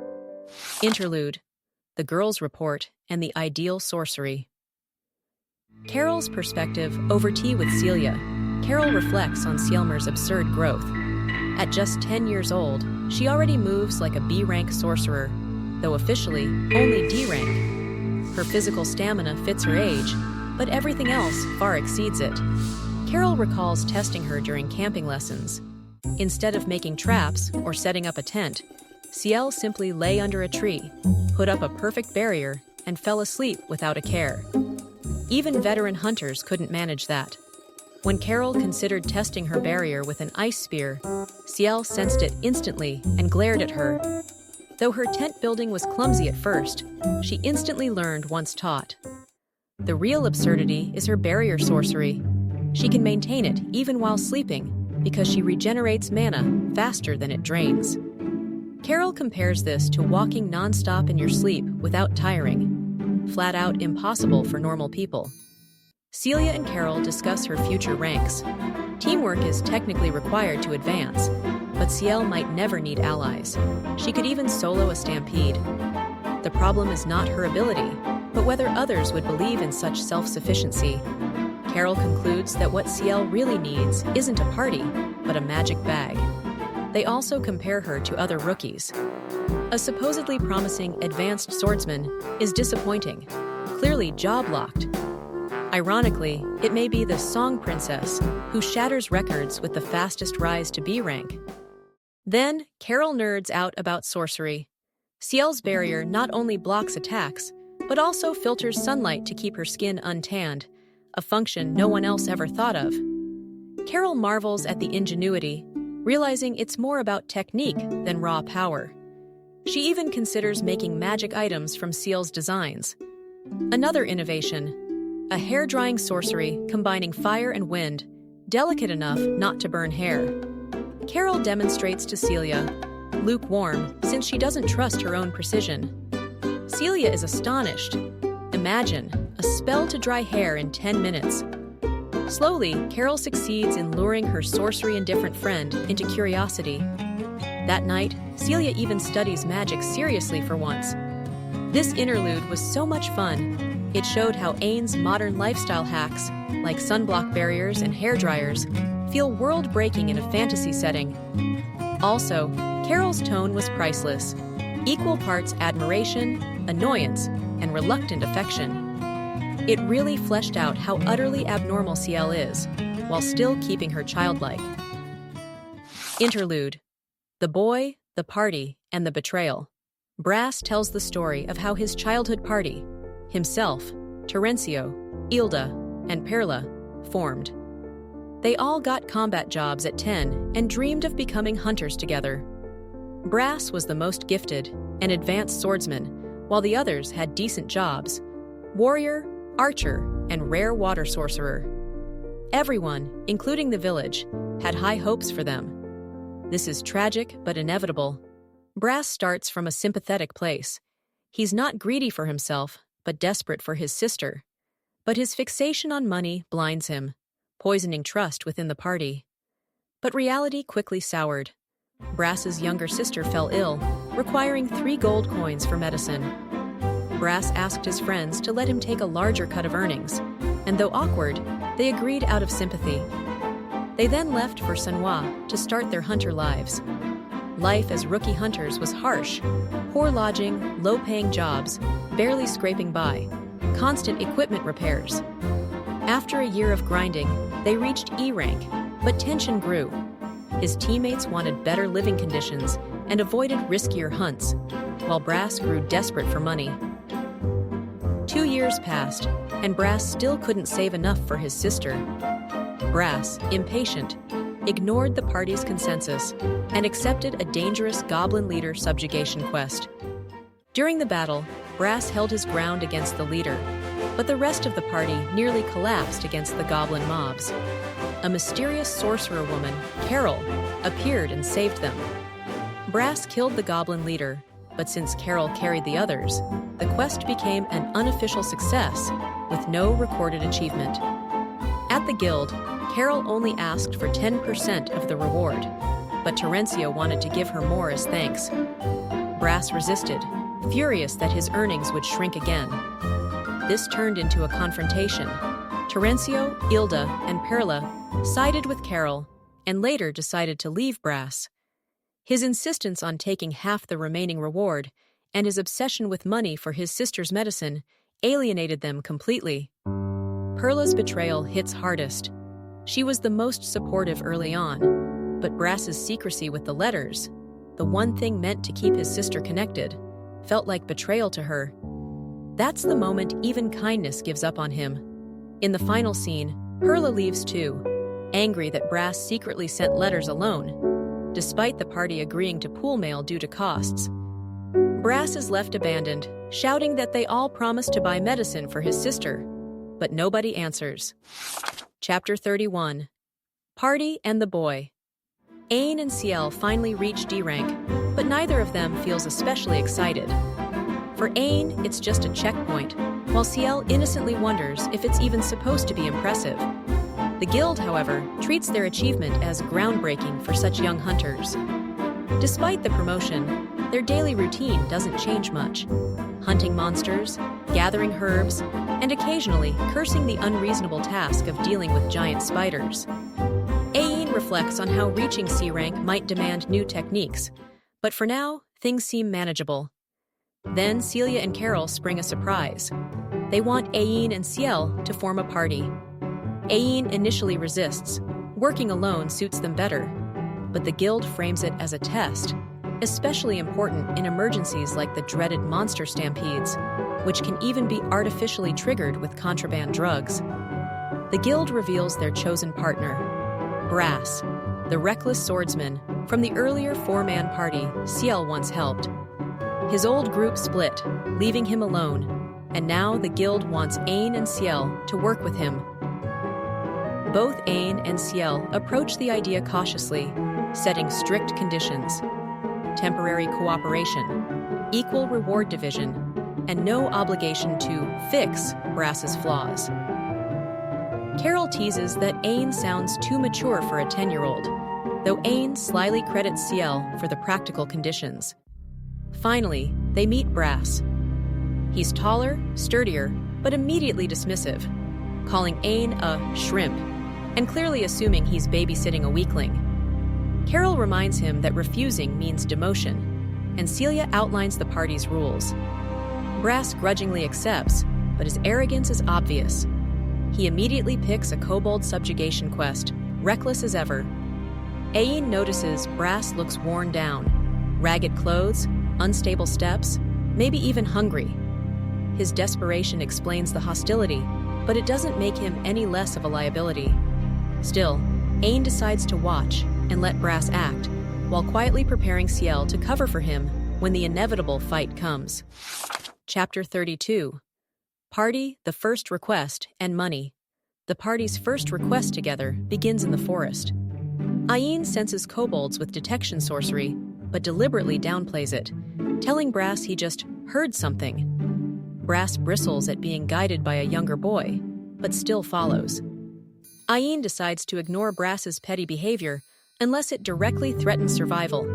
Interlude. The girls' report and the ideal sorcery. Carol's perspective over tea with Celia. Carol reflects on Sealmer's absurd growth. At just 10 years old, she already moves like a B-rank sorcerer, though officially only D-rank. Her physical stamina fits her age, but everything else far exceeds it. Carol recalls testing her during camping lessons. Instead of making traps or setting up a tent, Ciel simply lay under a tree, put up a perfect barrier, and fell asleep without a care. Even veteran hunters couldn't manage that. When Carol considered testing her barrier with an ice spear, Ciel sensed it instantly and glared at her. Though her tent building was clumsy at first, she instantly learned once taught. The real absurdity is her barrier sorcery. She can maintain it even while sleeping, because she regenerates mana faster than it drains. Carol compares this to walking non-stop in your sleep without tiring. Flat out impossible for normal people. Celia and Carol discuss her future ranks. Teamwork is technically required to advance, but Ciel might never need allies. She could even solo a Stampede. The problem is not her ability, but whether others would believe in such self-sufficiency. Carol concludes that what Ciel really needs isn't a party, but a magic bag. They also compare her to other rookies. A supposedly promising advanced swordsman is disappointing, clearly job-locked. Ironically, it may be the Song Princess who shatters records with the fastest rise to B rank. Then, Carol nerds out about sorcery. Ciel's barrier not only blocks attacks, but also filters sunlight to keep her skin untanned, a function no one else ever thought of. Carol marvels at the ingenuity, realizing it's more about technique than raw power. She even considers making magic items from Ciel's designs. Another innovation, a hair-drying sorcery combining fire and wind, delicate enough not to burn hair. Carol demonstrates to Celia, lukewarm since she doesn't trust her own precision. Celia is astonished. Imagine, a spell to dry hair in 10 minutes. Slowly, Carol succeeds in luring her sorcery-indifferent friend into curiosity. That night, Celia even studies magic seriously for once. This interlude was so much fun. It showed how Ain's modern lifestyle hacks, like sunblock barriers and hair dryers, feel world-breaking in a fantasy setting. Also, Carol's tone was priceless. Equal parts admiration, annoyance, and reluctant affection. It really fleshed out how utterly abnormal Ciel is, while still keeping her childlike. Interlude. The Boy, the Party, and the Betrayal. Brass tells the story of how his childhood party, himself, Terencio, Ilda, and Perla, formed. They all got combat jobs at 10 and dreamed of becoming hunters together. Brass was the most gifted, an advanced swordsman, while the others had decent jobs: warrior, archer, and rare water sorcerer. Everyone, including the village, had high hopes for them. This is tragic but inevitable. Brass starts from a sympathetic place. He's not greedy for himself, but desperate for his sister. But his fixation on money blinds him, poisoning trust within the party. But reality quickly soured. Brass's younger sister fell ill, requiring 3 gold coins for medicine. Brass asked his friends to let him take a larger cut of earnings, and though awkward, they agreed out of sympathy. They then left for Sannois to start their hunter lives. Life as rookie hunters was harsh. Poor lodging, low-paying jobs, barely scraping by, constant equipment repairs. After a year of grinding, they reached E rank, but tension grew. His teammates wanted better living conditions and avoided riskier hunts, while Brass grew desperate for money. 2 years passed, and Brass still couldn't save enough for his sister. Brass, impatient, ignored the party's consensus and accepted a dangerous goblin leader subjugation quest. During the battle, Brass held his ground against the leader, but the rest of the party nearly collapsed against the goblin mobs. A mysterious sorcerer woman, Carol, appeared and saved them. Brass killed the goblin leader, but since Carol carried the others, the quest became an unofficial success with no recorded achievement. At the guild, Carol only asked for 10% of the reward, but Terencio wanted to give her more as thanks. Brass resisted, furious that his earnings would shrink again. This turned into a confrontation. Terencio, Ilda, and Perla sided with Carol and later decided to leave Brass. His insistence on taking half the remaining reward and his obsession with money for his sister's medicine alienated them completely. Perla's betrayal hits hardest. She was the most supportive early on, but Brass's secrecy with the letters, the one thing meant to keep his sister connected, felt like betrayal to her. That's the moment even kindness gives up on him. In the final scene, Perla leaves too, angry that Brass secretly sent letters alone, despite the party agreeing to pool mail due to costs. Brass is left abandoned, shouting that they all promised to buy medicine for his sister, but nobody answers. Chapter 31. Party and the Boy. Ain and Ciel finally reach D rank, but neither of them feels especially excited. For Ain, it's just a checkpoint, while Ciel innocently wonders if it's even supposed to be impressive. The guild, however, treats their achievement as groundbreaking for such young hunters. Despite the promotion, their daily routine doesn't change much. Hunting monsters, gathering herbs, and occasionally cursing the unreasonable task of dealing with giant spiders. Ain reflects on how reaching C rank might demand new techniques, but for now, things seem manageable. Then Celia and Carol spring a surprise. They want Ain and Ciel to form a party. Ain initially resists. Working alone suits them better. But the guild frames it as a test, especially important in emergencies like the dreaded monster stampedes, which can even be artificially triggered with contraband drugs. The guild reveals their chosen partner, Brass, the reckless swordsman from the earlier 4-man party Ciel once helped. His old group split, leaving him alone, and now the guild wants Ain and Ciel to work with him. Both Ain and Ciel approach the idea cautiously, setting strict conditions. temporary cooperation, equal reward division, and no obligation to fix Brass's flaws. Carol teases that Ain sounds too mature for a 10-year-old, though Ain slyly credits Ciel for the practical conditions. Finally, they meet Brass. He's taller, sturdier, but immediately dismissive, calling Ain a shrimp, and clearly assuming he's babysitting a weakling. Carol reminds him that refusing means demotion, and Celia outlines the party's rules. Brass grudgingly accepts, but his arrogance is obvious. He immediately picks a kobold subjugation quest, reckless as ever. Ain notices Brass looks worn down, ragged clothes, unstable steps, maybe even hungry. His desperation explains the hostility, but it doesn't make him any less of a liability. Still, Ain decides to watch and let Brass act, while quietly preparing Ciel to cover for him when the inevitable fight comes. Chapter 32. Party, the First Request, and Money. The party's first request together begins in the forest. Ain senses kobolds with detection sorcery, but deliberately downplays it, telling Brass he just heard something. Brass bristles at being guided by a younger boy, but still follows. Ain decides to ignore Brass's petty behavior unless it directly threatens survival,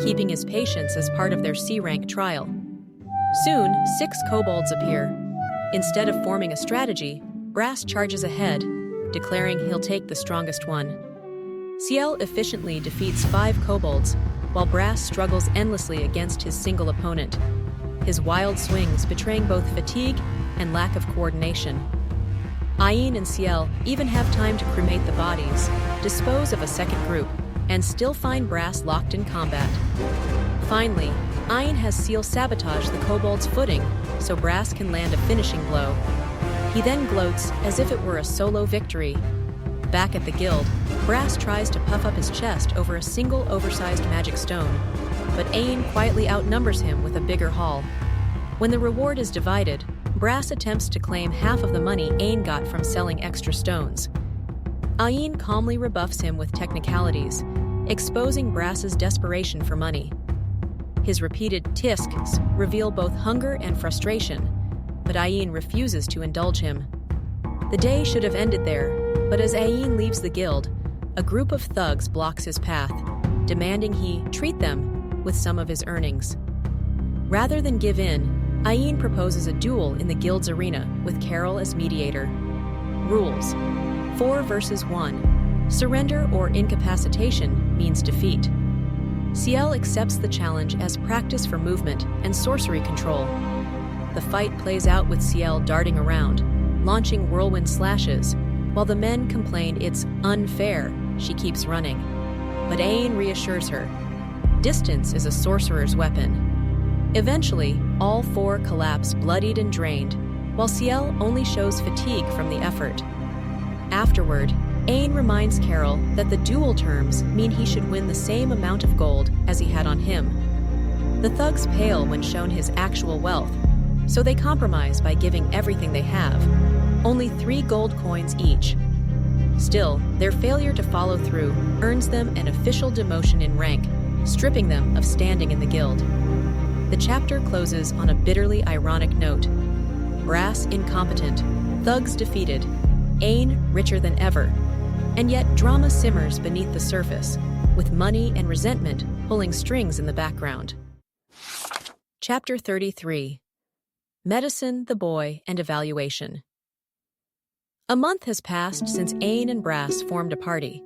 keeping his patience as part of their C-rank trial. Soon, 6 kobolds appear. Instead of forming a strategy, Brass charges ahead, declaring he'll take the strongest one. Ciel efficiently defeats 5 kobolds, while Brass struggles endlessly against his single opponent, his wild swings betraying both fatigue and lack of coordination. Ain and Ciel even have time to cremate the bodies, dispose of a second group, and still find Brass locked in combat. Finally, Ain has Ciel sabotage the kobold's footing so Brass can land a finishing blow. He then gloats as if it were a solo victory. Back at the guild, Brass tries to puff up his chest over a single oversized magic stone, but Ain quietly outnumbers him with a bigger haul. When the reward is divided, Brass attempts to claim half of the money Ain got from selling extra stones. Ain calmly rebuffs him with technicalities, exposing Brass's desperation for money. His repeated tisks reveal both hunger and frustration, but Ain refuses to indulge him. The day should have ended there, but as Ain leaves the guild, a group of thugs blocks his path, demanding he treat them with some of his earnings. Rather than give in, Ain proposes a duel in the guild's arena with Carol as mediator. Rules: 4 versus 1. Surrender or incapacitation means defeat. Ciel accepts the challenge as practice for movement and sorcery control. The fight plays out with Ciel darting around, launching whirlwind slashes, while the men complain it's unfair she keeps running. But Ain reassures her. Distance is a sorcerer's weapon. Eventually, all 4 collapse bloodied and drained, while Ciel only shows fatigue from the effort. Afterward, Ain reminds Carol that the duel terms mean he should win the same amount of gold as he had on him. The thugs pale when shown his actual wealth, so they compromise by giving everything they have, only 3 gold coins each. Still, their failure to follow through earns them an official demotion in rank, stripping them of standing in the guild. The chapter closes on a bitterly ironic note. Brass incompetent, thugs defeated, Ain richer than ever. And yet drama simmers beneath the surface, with money and resentment pulling strings in the background. Chapter 33. Medicine, the Boy, and Evaluation. A month has passed since Ain and Brass formed a party,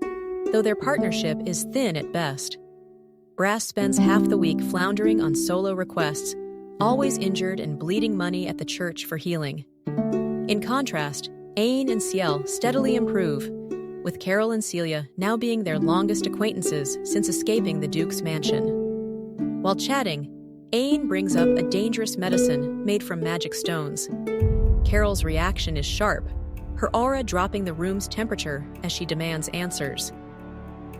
though their partnership is thin at best. Brass spends half the week floundering on solo requests, always injured and bleeding money at the church for healing. In contrast, Ain and Ciel steadily improve, with Carol and Celia now being their longest acquaintances since escaping the Duke's mansion. While chatting, Ain brings up a dangerous medicine made from magic stones. Carol's reaction is sharp, her aura dropping the room's temperature as she demands answers.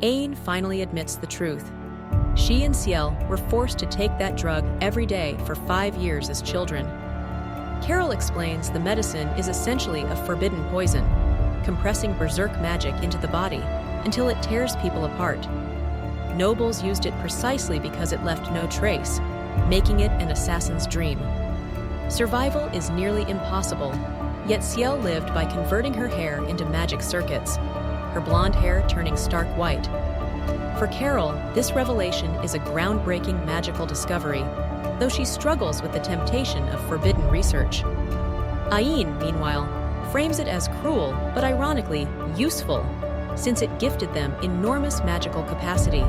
Ain finally admits the truth. She and Ciel were forced to take that drug every day for 5 years as children. Carol explains the medicine is essentially a forbidden poison, compressing berserk magic into the body until it tears people apart. nobles used it precisely because it left no trace, making it an assassin's dream. Survival is nearly impossible, yet Ciel lived by converting her hair into magic circuits, her blonde hair turning stark white. For Carol, this revelation is a groundbreaking magical discovery, though she struggles with the temptation of forbidden research. Ain, meanwhile, frames it as cruel, but ironically, useful, since it gifted them enormous magical capacity.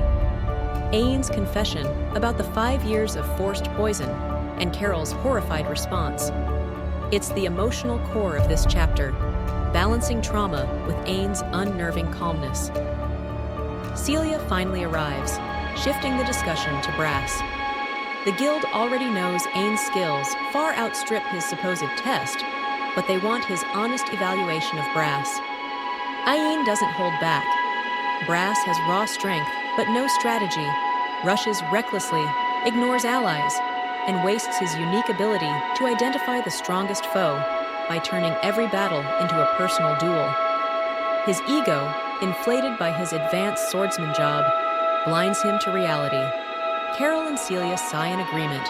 Ain's confession about the 5 years of forced poison and Carol's horrified response. It's the emotional core of this chapter, balancing trauma with Ain's unnerving calmness. Celia finally arrives, shifting the discussion to Brass. The guild already knows Ain's skills far outstrip his supposed test, but they want his honest evaluation of Brass. Ain doesn't hold back. Brass has raw strength, but no strategy, rushes recklessly, ignores allies, and wastes his unique ability to identify the strongest foe by turning every battle into a personal duel. His ego, inflated by his advanced swordsman job, blinds him to reality. Carol and Celia sigh in agreement.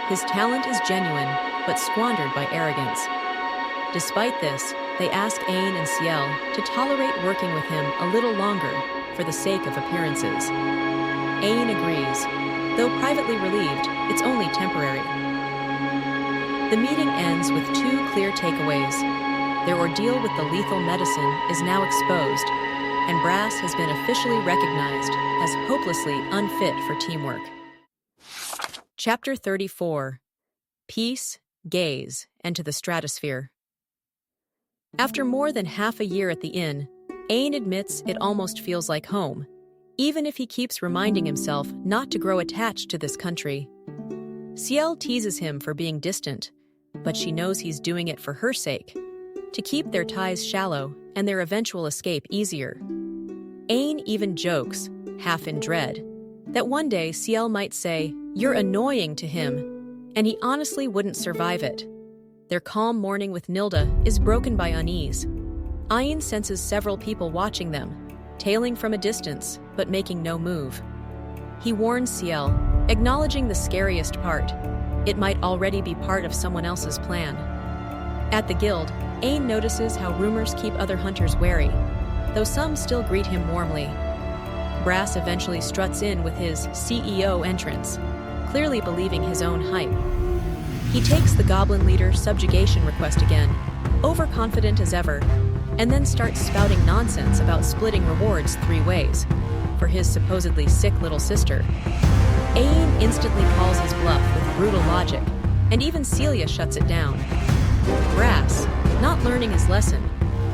His talent is genuine, but squandered by arrogance. Despite this, they ask Ain and Ciel to tolerate working with him a little longer for the sake of appearances. Ain agrees, though privately relieved, it's only temporary. The meeting ends with 2 clear takeaways. Their ordeal with the lethal medicine is now exposed, and Brass has been officially recognized as hopelessly unfit for teamwork. Chapter 34. Peace, Gaze, and to the Stratosphere. After more than half a year at the inn, Ain admits it almost feels like home, even if he keeps reminding himself not to grow attached to this country. Ciel teases him for being distant, but she knows he's doing it for her sake, to keep their ties shallow and their eventual escape easier. Ain even jokes, half in dread, that one day Ciel might say, "You're annoying" to him, and he honestly wouldn't survive it. Their calm morning with Nilda is broken by unease. Ain senses several people watching them, tailing from a distance, but making no move. He warns Ciel, acknowledging the scariest part. It might already be part of someone else's plan. At the guild, Ain notices how rumors keep other hunters wary, though some still greet him warmly. Brass eventually struts in with his CEO entrance, clearly believing his own hype. He takes the goblin leader's subjugation request again, overconfident as ever, and then starts spouting nonsense about splitting rewards 3 ways for his supposedly sick little sister. Ain instantly calls his bluff with brutal logic, and even Celia shuts it down. Brass, not learning his lesson,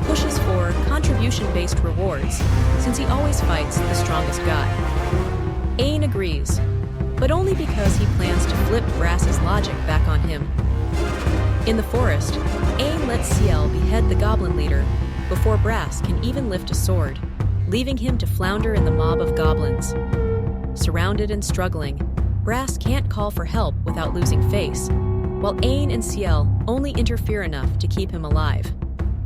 pushes for contribution-based rewards, since he always fights the strongest guy. Ain agrees, but only because he plans to flip Brass's logic back on him. In the forest, Ain lets Ciel behead the goblin leader before Brass can even lift a sword, leaving him to flounder in the mob of goblins. Surrounded and struggling, Brass can't call for help without losing face, while Ain and Ciel only interfere enough to keep him alive.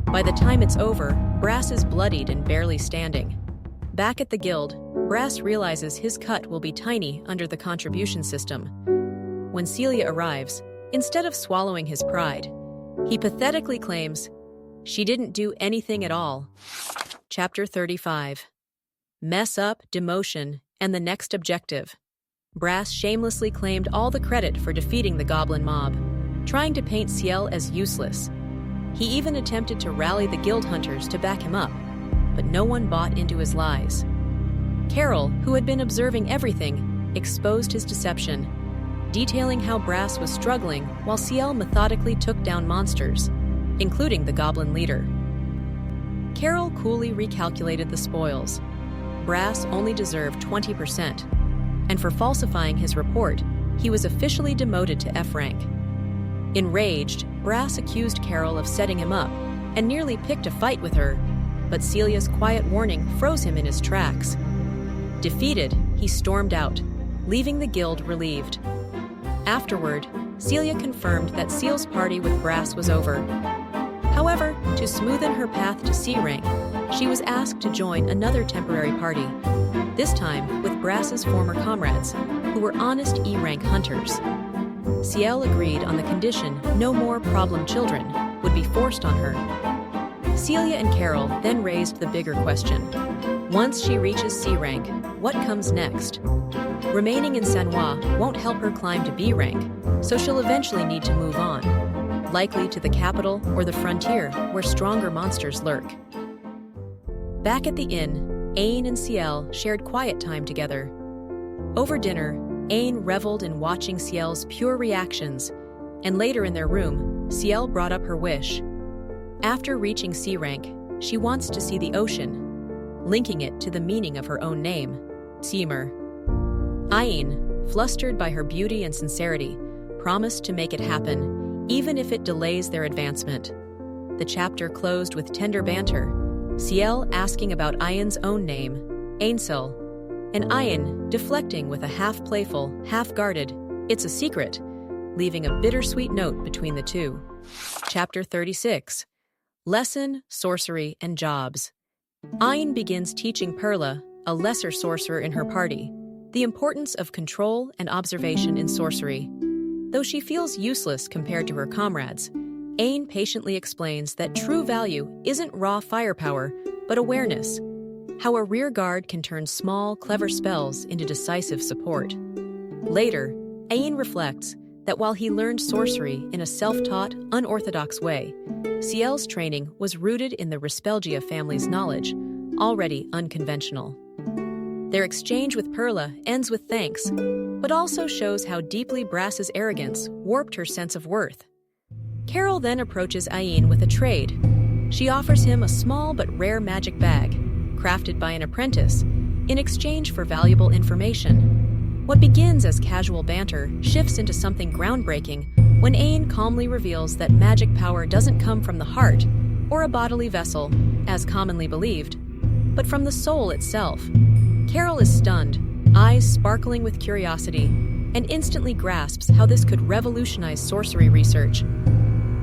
By the time it's over, Brass is bloodied and barely standing. Back at the guild, Brass realizes his cut will be tiny under the contribution system. When Celia arrives, instead of swallowing his pride, he pathetically claims, "She didn't do anything at all." Chapter 35. Mess up, Demotion, and the next objective. Brass shamelessly claimed all the credit for defeating the goblin mob, trying to paint Ciel as useless. He even attempted to rally the guild hunters to back him up, but no one bought into his lies. Carol, who had been observing everything, exposed his deception, detailing how Brass was struggling while Ciel methodically took down monsters, including the goblin leader. Carol coolly recalculated the spoils. Brass only deserved 20%, and for falsifying his report, he was officially demoted to F rank. Enraged, Brass accused Carol of setting him up and nearly picked a fight with her, but Celia's quiet warning froze him in his tracks. Defeated, he stormed out, leaving the guild relieved. Afterward, Celia confirmed that Ciel's party with Brass was over. However, to smoothen her path to C rank, she was asked to join another temporary party, this time with Brass's former comrades, who were honest E-rank hunters. Ciel agreed on the condition no more problem children would be forced on her. Celia and Carol then raised the bigger question. Once she reaches C rank, what comes next? Remaining in Sannois won't help her climb to B rank, so she'll eventually need to move on, likely to the capital or the frontier where stronger monsters lurk. Back at the inn, Ain and Ciel shared quiet time together. Over dinner, Ain reveled in watching Ciel's pure reactions, and later in their room, Ciel brought up her wish. After reaching C rank, she wants to see the ocean, linking it to the meaning of her own name, Timur. Ain, flustered by her beauty and sincerity, promised to make it happen, even if it delays their advancement. The chapter closed with tender banter, Ciel asking about Ain's own name, Ainsel, and Ain deflecting with a half-playful, half-guarded, "It's a secret," leaving a bittersweet note between the two. Chapter 36. Lesson, Sorcery, and Jobs. Ain begins teaching Perla, a lesser sorcerer in her party, the importance of control and observation in sorcery. Though she feels useless compared to her comrades, Ain patiently explains that true value isn't raw firepower, but awareness, how a rear guard can turn small, clever spells into decisive support. Later, Ain reflects that while he learned sorcery in a self-taught, unorthodox way, Ciel's training was rooted in the Respelgia family's knowledge, already unconventional. Their exchange with Perla ends with thanks, but also shows how deeply Brass's arrogance warped her sense of worth. Carol then approaches Ain with a trade. She offers him a small but rare magic bag, crafted by an apprentice, in exchange for valuable information. What begins as casual banter shifts into something groundbreaking when Ain calmly reveals that magic power doesn't come from the heart or a bodily vessel, as commonly believed, but from the soul itself. Carol is stunned, eyes sparkling with curiosity, and instantly grasps how this could revolutionize sorcery research.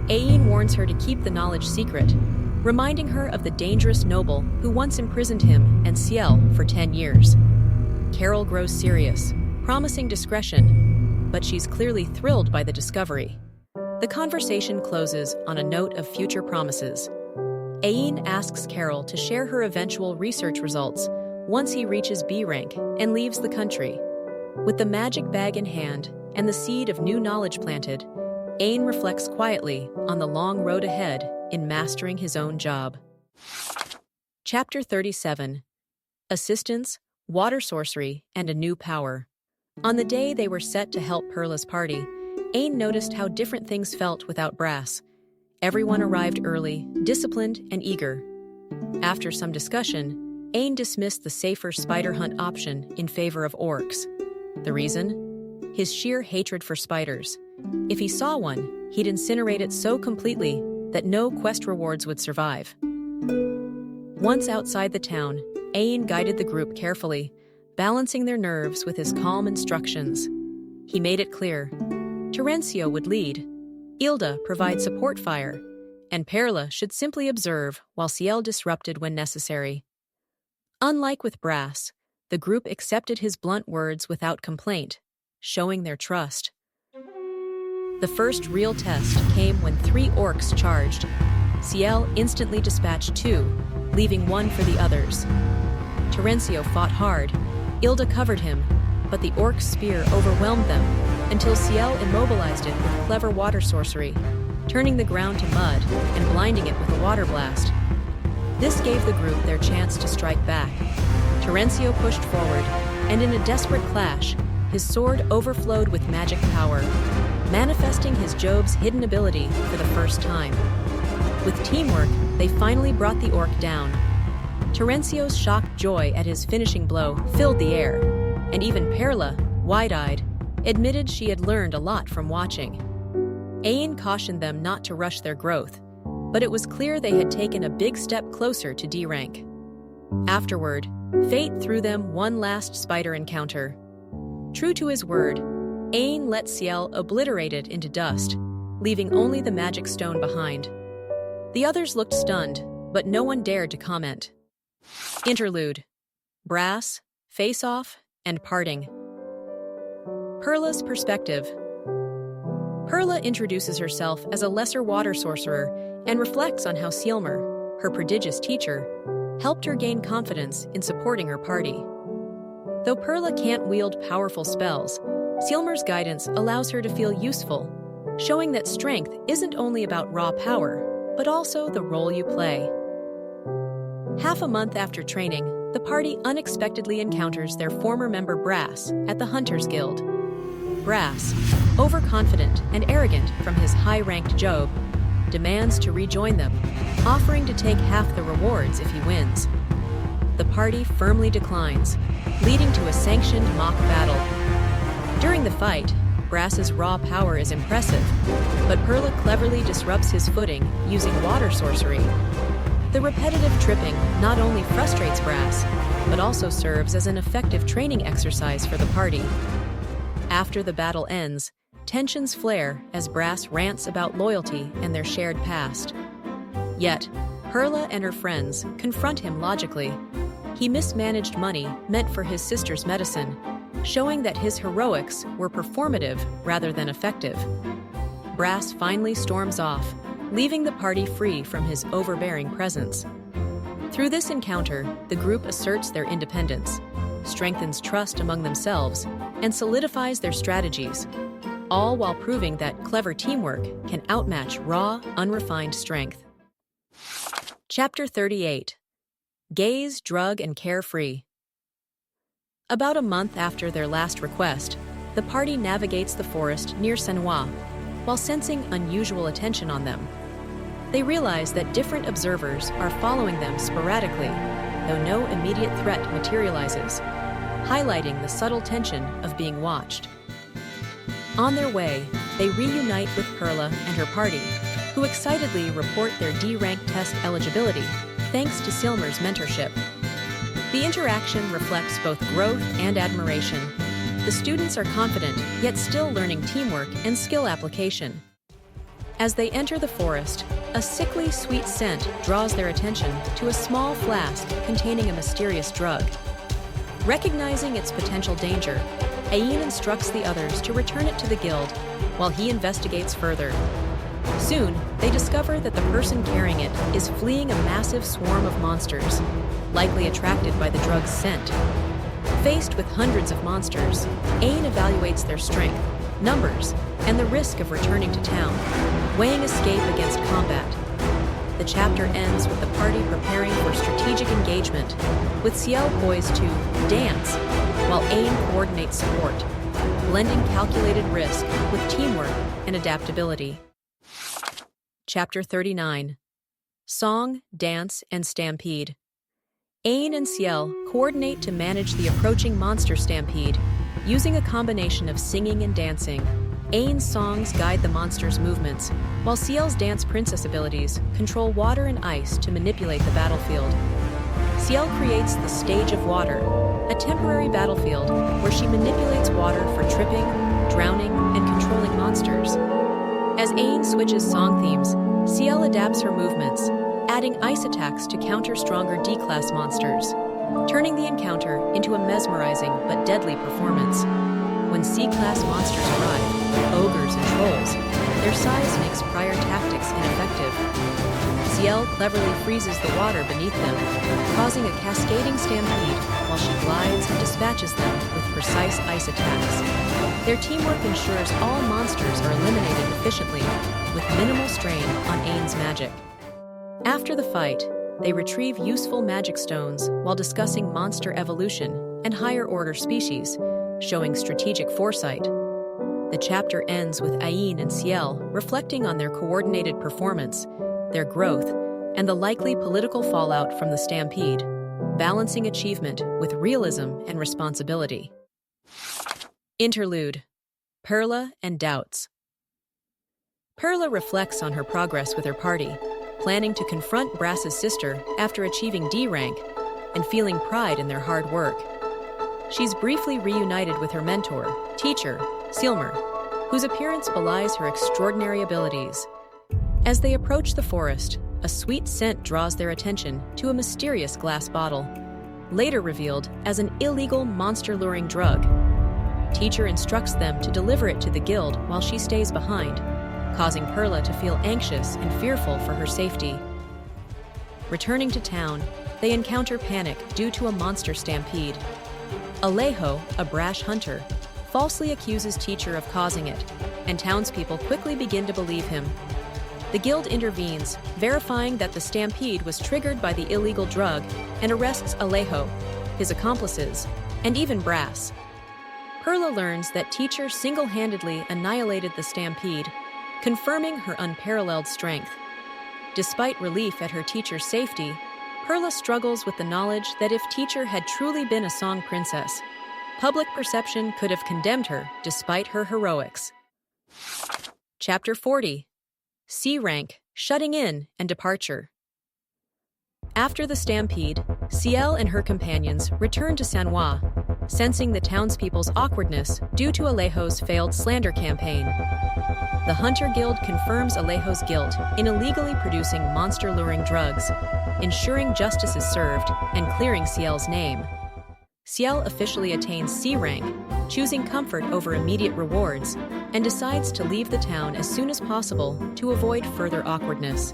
Ain warns her to keep the knowledge secret, reminding her of the dangerous noble who once imprisoned him and Ciel for 10 years. Carol grows serious, promising discretion, but she's clearly thrilled by the discovery. The conversation closes on a note of future promises. Ain asks Carol to share her eventual research results once he reaches B rank and leaves the country. With the magic bag in hand and the seed of new knowledge planted, Ain reflects quietly on the long road ahead in mastering his own job. Chapter 37. Assistance, Water Sorcery, and a New Power. On the day they were set to help Perla's party, Ain noticed how different things felt without Brass. Everyone arrived early, disciplined, and eager. After some discussion, Ain dismissed the safer spider hunt option in favor of orcs. The reason? His sheer hatred for spiders. If he saw one, he'd incinerate it so completely that no quest rewards would survive. Once outside the town, Ain guided the group carefully, balancing their nerves with his calm instructions. He made it clear. Terencio would lead, Ilda provide support fire, and Perla should simply observe while Ciel disrupted when necessary. Unlike with Brass, the group accepted his blunt words without complaint, showing their trust. The first real test came when 3 orcs charged. Ciel instantly dispatched 2, leaving 1 for the others. Terencio fought hard. Ilda covered him, but the orc's spear overwhelmed them until Ciel immobilized it with clever water sorcery, turning the ground to mud and blinding it with a water blast. This gave the group their chance to strike back. Terencio pushed forward, and in a desperate clash, his sword overflowed with magic power, manifesting his Job's hidden ability for the first time. With teamwork, they finally brought the orc down. Terencio's shocked joy at his finishing blow filled the air, and even Perla, wide-eyed, admitted she had learned a lot from watching. Ain cautioned them not to rush their growth, but it was clear they had taken a big step closer to D rank. Afterward, fate threw them one last spider encounter. True to his word, Ain let Ciel obliterate it into dust, leaving only the magic stone behind. The others looked stunned, but no one dared to comment. Interlude. Brass, Face-Off, and Parting. Perla's perspective. Perla introduces herself as a lesser water sorcerer and reflects on how Cielmer, her prodigious teacher, helped her gain confidence in supporting her party. Though Perla can't wield powerful spells, Cielmer's guidance allows her to feel useful, showing that strength isn't only about raw power, but also the role you play. Half a month after training, the party unexpectedly encounters their former member Brass at the Hunters Guild. Brass, overconfident and arrogant from his high-ranked job, demands to rejoin them, offering to take half the rewards if he wins. The party firmly declines, leading to a sanctioned mock battle. During the fight, Brass's raw power is impressive, but Perla cleverly disrupts his footing using water sorcery. The repetitive tripping not only frustrates Brass, but also serves as an effective training exercise for the party. After the battle ends, tensions flare as Brass rants about loyalty and their shared past. Yet, Perla and her friends confront him logically. He mismanaged money meant for his sister's medicine, showing that his heroics were performative rather than effective. Brass finally storms off, leaving the party free from his overbearing presence. Through this encounter, the group asserts their independence, strengthens trust among themselves, and solidifies their strategies, all while proving that clever teamwork can outmatch raw, unrefined strength. Chapter 38. Gaze, Drug, and Carefree. About a month after their last request, the party navigates the forest near Sannois, while sensing unusual attention on them. They realize that different observers are following them sporadically, though no immediate threat materializes, highlighting the subtle tension of being watched. On their way, they reunite with Perla and her party, who excitedly report their D-rank test eligibility, thanks to Cielmer's mentorship. The interaction reflects both growth and admiration. The students are confident, yet still learning teamwork and skill application. As they enter the forest, a sickly sweet scent draws their attention to a small flask containing a mysterious drug. Recognizing its potential danger, Ain instructs the others to return it to the guild, while he investigates further. Soon, they discover that the person carrying it is fleeing a massive swarm of monsters, likely attracted by the drug's scent. Faced with hundreds of monsters, Ain evaluates their strength, numbers, and the risk of returning to town, weighing escape against combat. The chapter ends with the party preparing for strategic engagement, with Ciel poised to dance, while Ain coordinates support, blending calculated risk with teamwork and adaptability. Chapter 39. Song, Dance, and Stampede. Ain and Ciel coordinate to manage the approaching monster stampede, using a combination of singing and dancing. Ain's songs guide the monsters' movements, while Ciel's dance princess abilities control water and ice to manipulate the battlefield. Ciel creates the Stage of Water, a temporary battlefield where she manipulates water for tripping, drowning, and controlling monsters. As Ain switches song themes, Ciel adapts her movements, adding ice attacks to counter stronger D-class monsters, turning the encounter into a mesmerizing but deadly performance. When C-class monsters arrive, ogres and trolls, their size makes prior tactics ineffective. Ciel cleverly freezes the water beneath them, causing a cascading stampede while she glides and dispatches them with precise ice attacks. Their teamwork ensures all monsters are eliminated efficiently, with minimal strain on Ain's magic. After the fight, they retrieve useful magic stones while discussing monster evolution and higher-order species, showing strategic foresight. The chapter ends with Ain and Ciel reflecting on their coordinated performance, their growth, and the likely political fallout from the stampede, balancing achievement with realism and responsibility. Interlude. Perla and Doubts. Perla reflects on her progress with her party, planning to confront Brass's sister after achieving D rank and feeling pride in their hard work. She's briefly reunited with her mentor, teacher, Cielmer, whose appearance belies her extraordinary abilities. As they approach the forest, a sweet scent draws their attention to a mysterious glass bottle, later revealed as an illegal monster-luring drug. Teacher instructs them to deliver it to the guild while she stays behind, causing Perla to feel anxious and fearful for her safety. Returning to town, they encounter panic due to a monster stampede. Alejo, a brash hunter, falsely accuses Teacher of causing it, and townspeople quickly begin to believe him. The guild intervenes, verifying that the stampede was triggered by the illegal drug, and arrests Alejo, his accomplices, and even Brass. Perla learns that Teacher single-handedly annihilated the stampede, confirming her unparalleled strength. Despite relief at her teacher's safety, Perla struggles with the knowledge that if Teacher had truly been a song princess, public perception could have condemned her despite her heroics. Chapter 40. C Rank, Shutting In and Departure. After the stampede, Ciel and her companions return to Sannois, sensing the townspeople's awkwardness due to Alejo's failed slander campaign. The Hunter Guild confirms Alejo's guilt in illegally producing monster-luring drugs, ensuring justice is served and clearing Ciel's name. Ciel officially attains C rank, choosing comfort over immediate rewards, and decides to leave the town as soon as possible to avoid further awkwardness.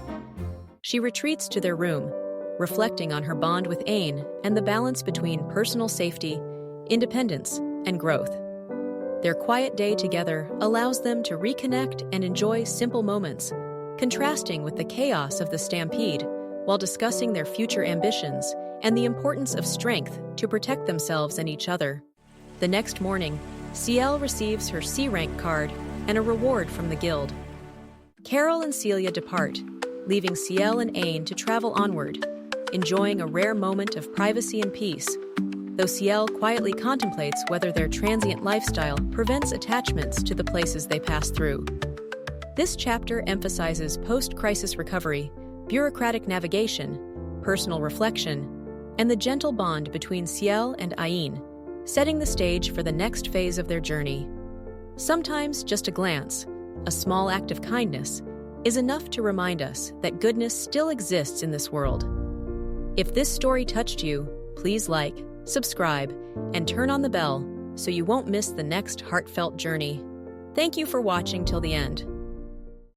She retreats to their room, reflecting on her bond with Ain and the balance between personal safety, independence, and growth. Their quiet day together allows them to reconnect and enjoy simple moments, contrasting with the chaos of the stampede while discussing their future ambitions and the importance of strength to protect themselves and each other. The next morning, Ciel receives her C rank card and a reward from the guild. Carol and Celia depart, leaving Ciel and Ain to travel onward, enjoying a rare moment of privacy and peace, though Ciel quietly contemplates whether their transient lifestyle prevents attachments to the places they pass through. This chapter emphasizes post-crisis recovery, bureaucratic navigation, personal reflection, and the gentle bond between Ciel and Ain, setting the stage for the next phase of their journey. Sometimes just a glance, a small act of kindness, is enough to remind us that goodness still exists in this world. If this story touched you, please like, subscribe, and turn on the bell so you won't miss the next heartfelt journey. Thank you for watching till the end.